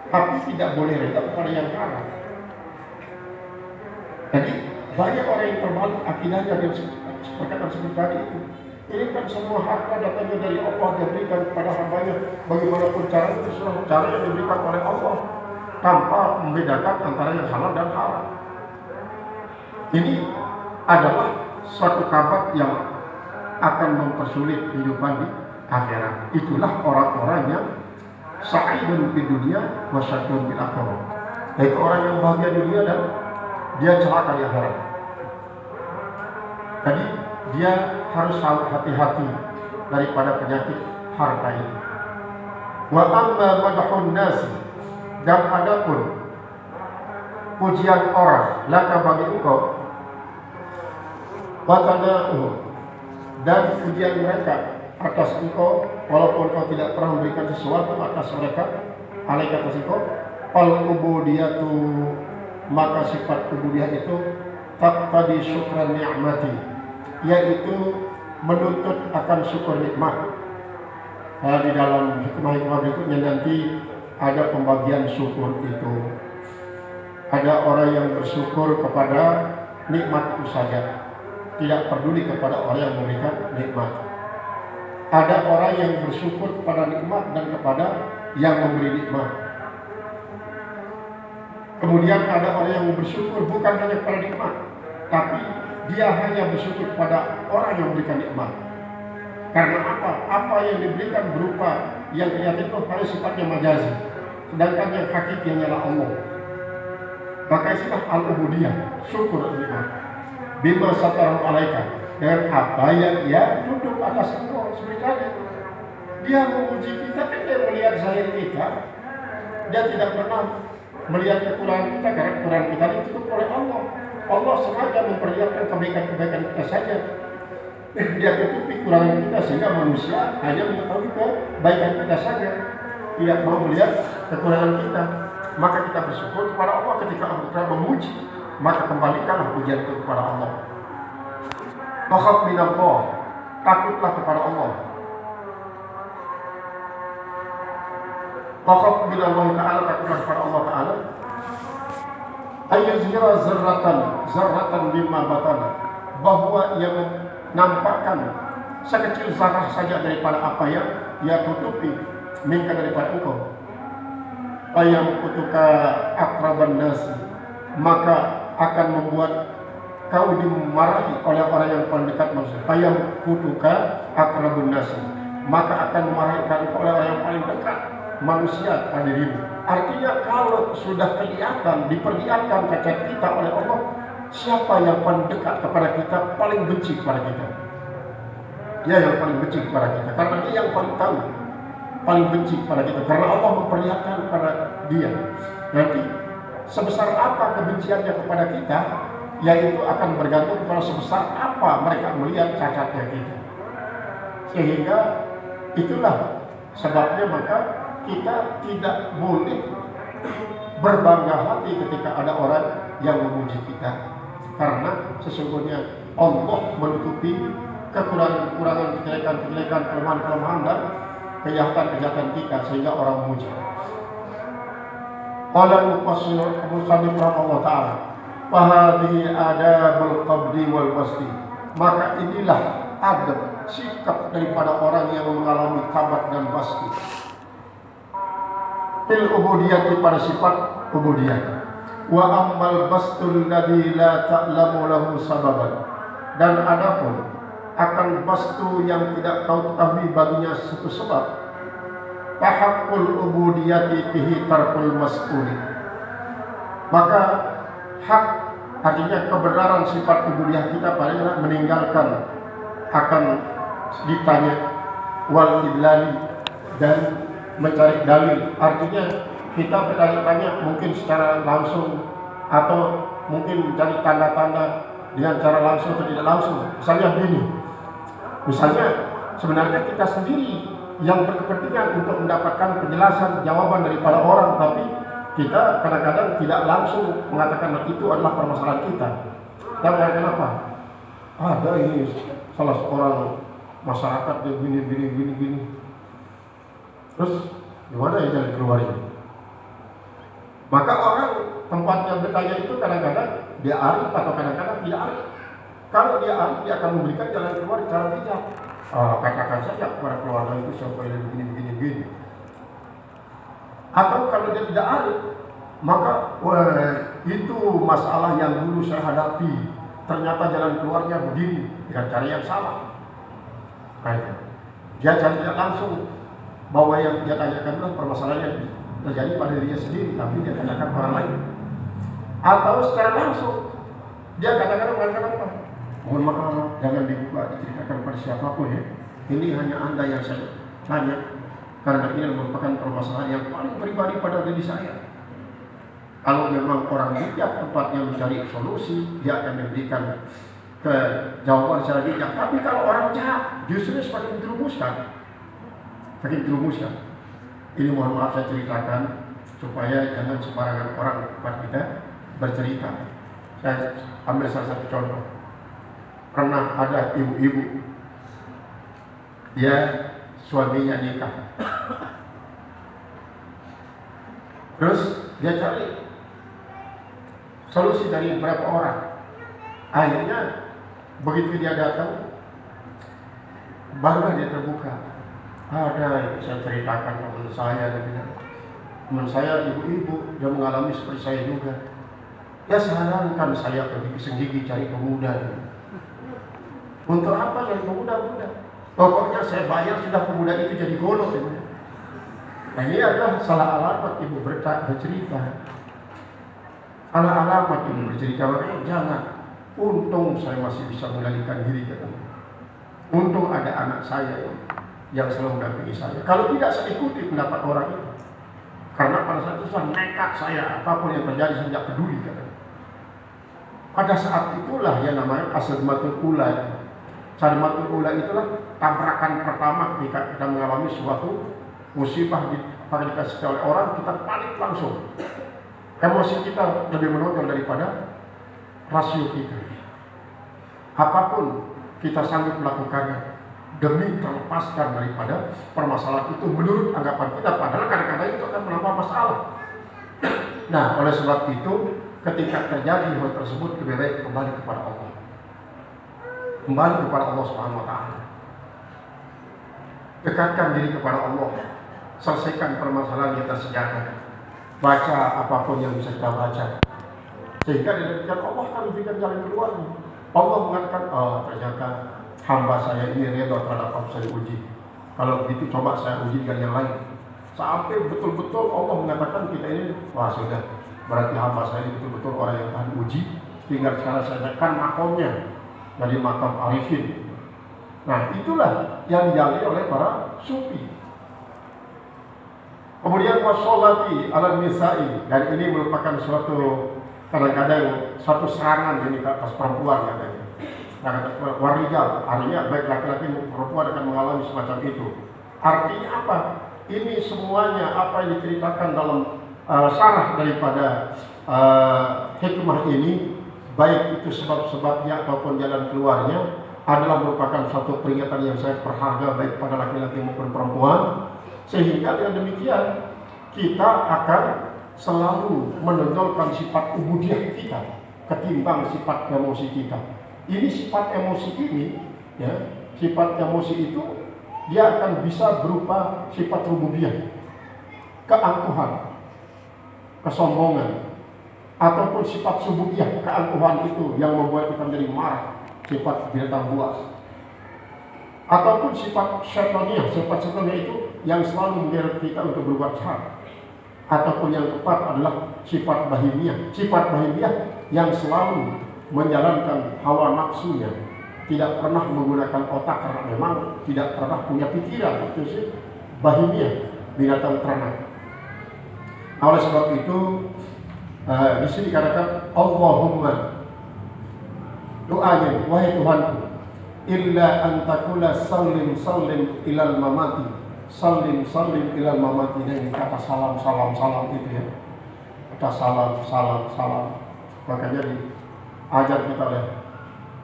Tapi tidak boleh reda kepada yang haram. Jadi banyak orang yang terbalik akidahnya dan perkataan seperti tadi itu. Ini kan semua harta datangnya dari Allah, dia berikan kepada hambanya. Bagaimanapun cara itu semua cara yang diberikan oleh Allah, tanpa membedakan antara yang halal dan haram. Ini adalah suatu kabar yang akan mempersulit kehidupan di akhirat. Itulah orang-orang yang sa'idun di dunia wa syaqiyun bil akhirah. Yaitu orang yang bahagia di dunia dan dia celaka di akhirat. Jadi dia harus hati-hati daripada penyakit harta ini. Wa amma madhun nasi, dan adapun pujian orang laka bagi engkau, wa tana'uhum, dan pujian mereka atas engkau, walaupun kau tidak pernah memberikan sesuatu atas mereka, alaika atas engkau, fal ubudiyatu, maka sifat ubudiyah itu taqtadi syukran ni'mati, yaitu menuntut akan syukur nikmat. Di dalam hikmah-hikmah berikutnya nanti ada pembagian syukur itu. Ada orang yang bersyukur kepada nikmat itu saja, tidak peduli kepada orang yang memberikan nikmat. Ada orang yang bersyukur kepada nikmat dan kepada yang memberi nikmat. Kemudian ada orang yang bersyukur bukan hanya kepada nikmat, tapi dia hanya bersyukur kepada orang yang memberikan nikmat. Karena apa? Apa yang diberikan berupa yang kelihatan itu hanya sifatnya majazi, sedangkan yang hakiki hanyalah Allah. Maka istilah al-ubudiyah, syukur nikmat. bima satarahu alaika, dengan apa yang ia tutup atas engkau. Seperti tadi, dia memuji kita kan, dia melihat zahir kita, dia tidak pernah melihat kekurangan kita, karena kekurangan kita ditutup oleh Allah. Allah sengaja memperlihatkan kebaikan-kebaikan kita saja, dia tutupi kekurangan kita, sehingga manusia hanya mengetahui kebaikan kita saja, tidak mau melihat kekurangan kita. Maka kita bersyukur kepada Allah ketika kita memuji, maka kembalikanlah pujian itu kepada Allah. Takhaf minallah, takutlah kepada Allah. Takhaf minallah ta'ala, takutlah kepada Allah ta'ala. Ayyuzhira zarratan mimma batana, bahwa ia menampakkan sekecil zarah saja daripada apa yang ia tutupi minka daripada engkau. Ayam kutuka akraban nasi, maka akan membuat kau dimarahi oleh orang yang paling dekat manusia. Ayam kutuka akraban nasi, maka akan memarahi kau oleh orang yang paling dekat manusia pada dirimu. Artinya kalau sudah kelihatan, diperlihatkan cacat kita oleh Allah, siapa yang paling dekat kepada kita, paling benci kepada kita? Dia yang paling benci kepada kita, karena dia yang paling tahu, paling benci kepada kita, karena Allah memperlihatkan kepada dia. Nanti sebesar apa kebenciannya kepada kita, yaitu akan bergantung kepada sebesar apa mereka melihat cacatnya kita. Sehingga itulah sebabnya maka kita tidak boleh berbangga hati ketika ada orang yang memuji kita, karena sesungguhnya Allah menutupi kekurangan-kekurangan, kejelekan-kejelekan, kelemahan-kelemahan dan kejahatan-kejahatan kita, sehingga orang memuji. Qala al-mufassir Allah Ta'ala, fahadhi adabul qabdi wal basti, maka inilah adab, sikap daripada orang yang mengalami qabat dan basti. Fil ubudiyati, pada sifat ubudiyah. Wa ammal bastul ladzi la ta'lamu lahu sababan, dan adapun akan bastu yang tidak kau ketahui baginya satu sebab, tahaqqul ubudiyati bihi tarkul mas'uli, maka hak, artinya kebenaran sifat ubudiyah kita padanya meninggalkan akan ditanya, wal idlali, dan mencari dalil. Artinya kita bertanya-tanya mungkin secara langsung, atau mungkin mencari tanda-tanda dengan cara langsung atau tidak langsung. Misalnya begini, misalnya sebenarnya kita sendiri yang berkepentingan untuk mendapatkan penjelasan jawaban daripada orang, tapi kita kadang-kadang tidak langsung mengatakan itu adalah permasalahan kita. Kita mengatakan apa? Ada ini salah seorang masyarakat yang gini. Terus gimana ya jalan keluarnya? Maka orang tempatnya bertanya itu kadang-kadang dia arif atau kadang-kadang tidak arif. Kalau dia arif, dia akan memberikan jalan keluar secara bijak. Katakan saja kepada keluarga itu siapa yang begini. Atau kalau dia tidak arif, maka itu masalah yang dulu saya hadapi, ternyata jalan keluarnya begini dengan cara yang salah. Dia tidak langsung bahwa yang dia tanyakan adalah permasalahan yang terjadi pada dirinya sendiri, tapi dia tanyakan orang lain. Atau secara langsung dia kadang-kadang mengatakan apa? Mohon maaf, jangan dibuka, diceritakan pada siapapun ya. Ini hanya Anda yang saya tanya, karena ini merupakan permasalahan yang paling pribadi pada diri saya. Kalau memang orang bijak tempatnya mencari solusi, dia akan memberikan jawaban secara bijak. Tapi kalau orang jahat, justru semakin dirumuskan. Ini mohon maaf saya ceritakan supaya jangan sembarangan orang tempat kita bercerita. Saya ambil salah satu contoh. Pernah ada ibu-ibu, dia suaminya nikah, terus dia cari solusi dari beberapa orang. Akhirnya begitu dia datang, barulah dia terbuka. Ada, saya ceritakan teman saya, teman saya ibu-ibu, dia mengalami seperti saya juga. Ya sarankan saya pergi ke Senggigi cari pemuda. Untuk apa cari pemuda? Pokoknya saya bayar sudah pemuda itu jadi golok. Nah ini adalah salah alamat ibu bercerita. Salah alamat ibu bercerita, makanya jangan. untung saya masih bisa mengendalikan diri katanya. Untung ada anak saya yang selalu mendampingi saya. Kalau tidak, saya ikuti pendapat orang itu. Karena pada saat itu saya nekat, saya apapun yang terjadi saya tidak peduli katanya. Pada saat itulah yang namanya as-sadmatul ula. Sadmatul ula itulah tabrakan pertama ketika kita mengalami suatu musibah dikasih oleh orang, kita panik langsung. Emosi kita lebih menonjol daripada rasio kita. Apapun kita sanggup melakukannya demi terlepaskan daripada permasalahan itu menurut anggapan kita, padahal kadang-kadang itu akan menambah masalah. Nah, oleh sebab itu ketika terjadi hal tersebut lebih baik kembali kepada Allah. Kembali kepada Allah Subhanahu wa taala. Dekatkan diri kepada Allah. Selesaikan permasalahan yang tersejahtera. Baca apapun yang bisa kita baca. Sehingga demikian Allah akan memberikan jalan keluarnya. Allah mengatakan, ternyata hamba saya ini reda terhadap apa saya uji. Kalau begitu coba saya uji dengan yang lain. Sampai betul-betul Allah mengatakan kita ini, wah sudah, berarti hamba saya ini betul-betul orang yang tahan uji. Tinggal sekarang saya naikkan makomnya dari makam arifin. Nah, itulah yang dijalani oleh para sufi. Kemudian washolati ala nisa'i, dan ini merupakan suatu kadang-kadang satu serangan ini ke atas perempuan katanya. Nah, warijal, artinya baik laki-laki maupun perempuan akan mengalami semacam itu. Artinya apa? Ini semuanya apa yang diceritakan dalam syarah daripada hikmah ini, baik itu sebab-sebabnya ataupun jalan keluarnya, adalah merupakan suatu peringatan yang sangat berharga baik pada laki-laki maupun perempuan. Sehingga dengan demikian kita akan selalu menonjolkan sifat ubudiyah kita ketimbang sifat emosi kita. Ini sifat emosi ini, ya, sifat emosi itu dia akan bisa berupa sifat rububiyah, keangkuhan, kesombongan, ataupun sifat subudiyah, keangkuhan itu yang membuat kita menjadi marah, sifat binatang buas, ataupun sifat syaitaniyah, sifat syaitaniyah itu yang selalu menggeret kita untuk berbuat jahat, ataupun yang tepat adalah sifat bahimiyah, yang selalu menjalankan hawa nafsunya, tidak pernah menggunakan otak karena memang tidak pernah punya pikiran. Itu sih bahimiyah, binatang ternak. Oleh sebab itu di sini dikatakan Allahumma, doanya, wahai Tuhanku, illa antakula sallim ilal mamati, sallim ilal mamati. Dengan kata salam itu ya, kata salam. Makanya diajar kita oleh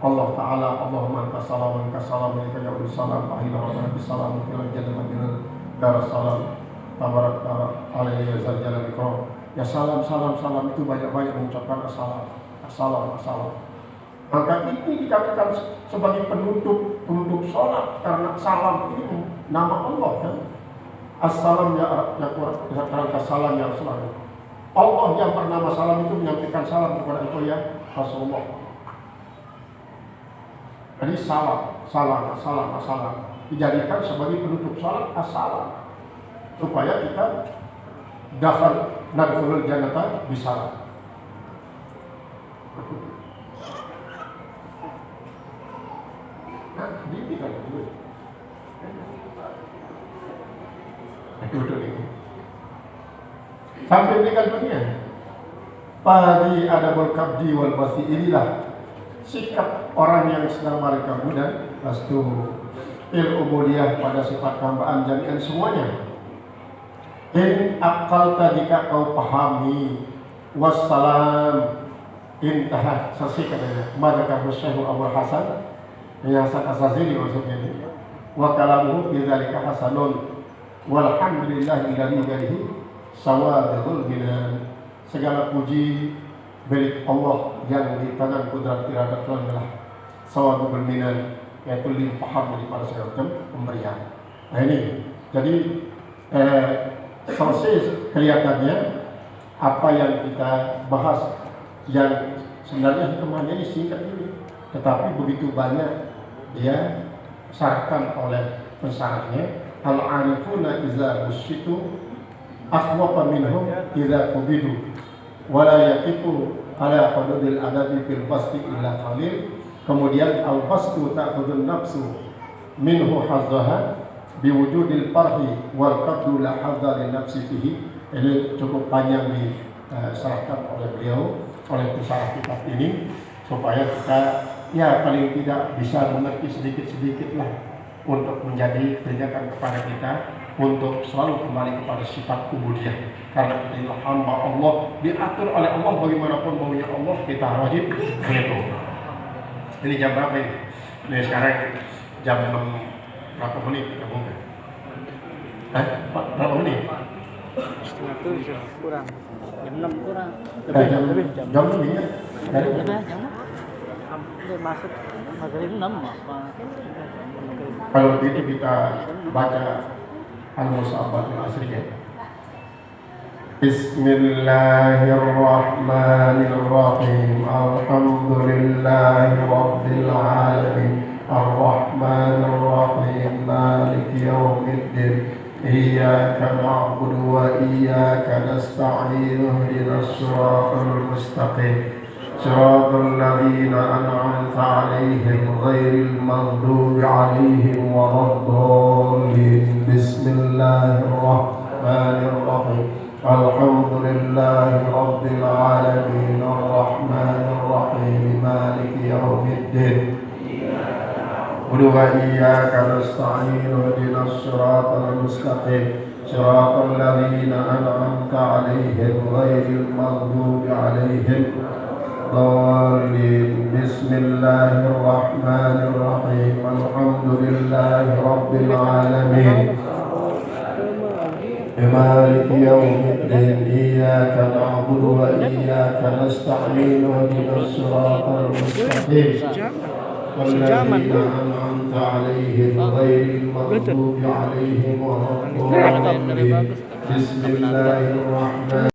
Allah Ta'ala, Allahumma anta salam wa minka salam wa ilaika ya'udus salam wa ila rabbina bisalam ila jannah madinah darussalam tabarak alaihi ya zal jalal ikram. Ya salam itu banyak-banyak mengucapkan assalam. Maka ini dikatakan sebagai penutup sholat, karena salam ini nama Allah kan. Assalam ya Quran, salam ya Rasulullah. Allah yang bernama salam itu menyampaikan salam kepada engkau ya Rasulullah. Jadi salam dijadikan sebagai penutup sholat, assalam, supaya kita nadkhulul jannata bisalam. Ini kan duduk ini sampai meninggal dunia. Padi adabul kabdi wal basi, inilah sikap orang yang sedang mereka muda, lastu ubudiyah pada sifat hambaan jami'an semuanya. In aqalta, jika kau pahami, wassalam, intahah, selesai katanya. Maka Syekh Abu Hasan Hasan Asazili maksudnya ini, wa kalamuhu bidzalika hasanun walhamdulillahi alladzi sawadul binan. Segala puji milik Allah yang di tangan kudrat iradat Tuhan adalah sawadul binan, yaitu limpahan daripada segala macam pemberian. Nah ini jadi selesai kelihatannya apa yang kita bahas, yang sebenarnya hikmahnya ini singkat ini, tetapi begitu banyak dia syaratkan oleh pensyaratnya. Al-arifuna iza busyitu akhwafa minhum iza kubidu, wala yaqifu ala hududil adabi fil basti illa qalil. Kemudian al-bastu ta'khudun nafsu minhu hazzaha biwujudil farhi wal qabdu la hadza lin nafsi fihi. Ini cukup panjang diserahkan oleh beliau, oleh pesarah kitab ini, supaya kita ya paling tidak bisa mengerti sedikit-sedikit lah untuk menjadi kebijakan kepada kita untuk selalu kembali kepada sifat ubudiyah. Karena kita adalah hamba Allah, diatur oleh Allah bagaimanapun maunya Allah, kita wajib begitu. Ini jam berapa ini? Ini sekarang jam 6 berapa menit kita mungkin? Berapa menit? Setengah 7 kurang. Jam 6 kurang. Lebih jam lebih ya? Jam masuk maghrib 6 apa? Kalau begitu kita baca Al-Musabbatul Asriyah. Bismillahirrahmanirrahim. Alhamdulillahi Rabbil Alamin. Ar-Rahmanir-Rahim. Maliki yawmiddin. Iyyaka na'budu wa iyyaka nasta'in. Ihdinas siratal mustaqim. Siratal ladzina an'amta 'alaihim ghairil maghdubi 'alaihim waladdallin. Bismillahirrahmanirrahim. Alhamdulillahi Rabbil Alamin. Ar-Rahmanir Rahim. Maliki yawmiddin. Wa iyyaka nasta'in. Ihdinas siratal mustaqim. Siratal ladzina an'amta 'alaihim ghairil maghdubi 'alaihim waladdallin. Bismillahirrahmanirrahim. Alhamdulillahi Rabbil Alamin. Maliki yawmiddin. Iyyaka na'budu wa iyyaka nasta'in. Ihdinas siratal mustaqim. Walladzina an'amta 'alaihim ghairil maghdubi 'alaihim waladdallin. Bismillahirrahmanirrahim.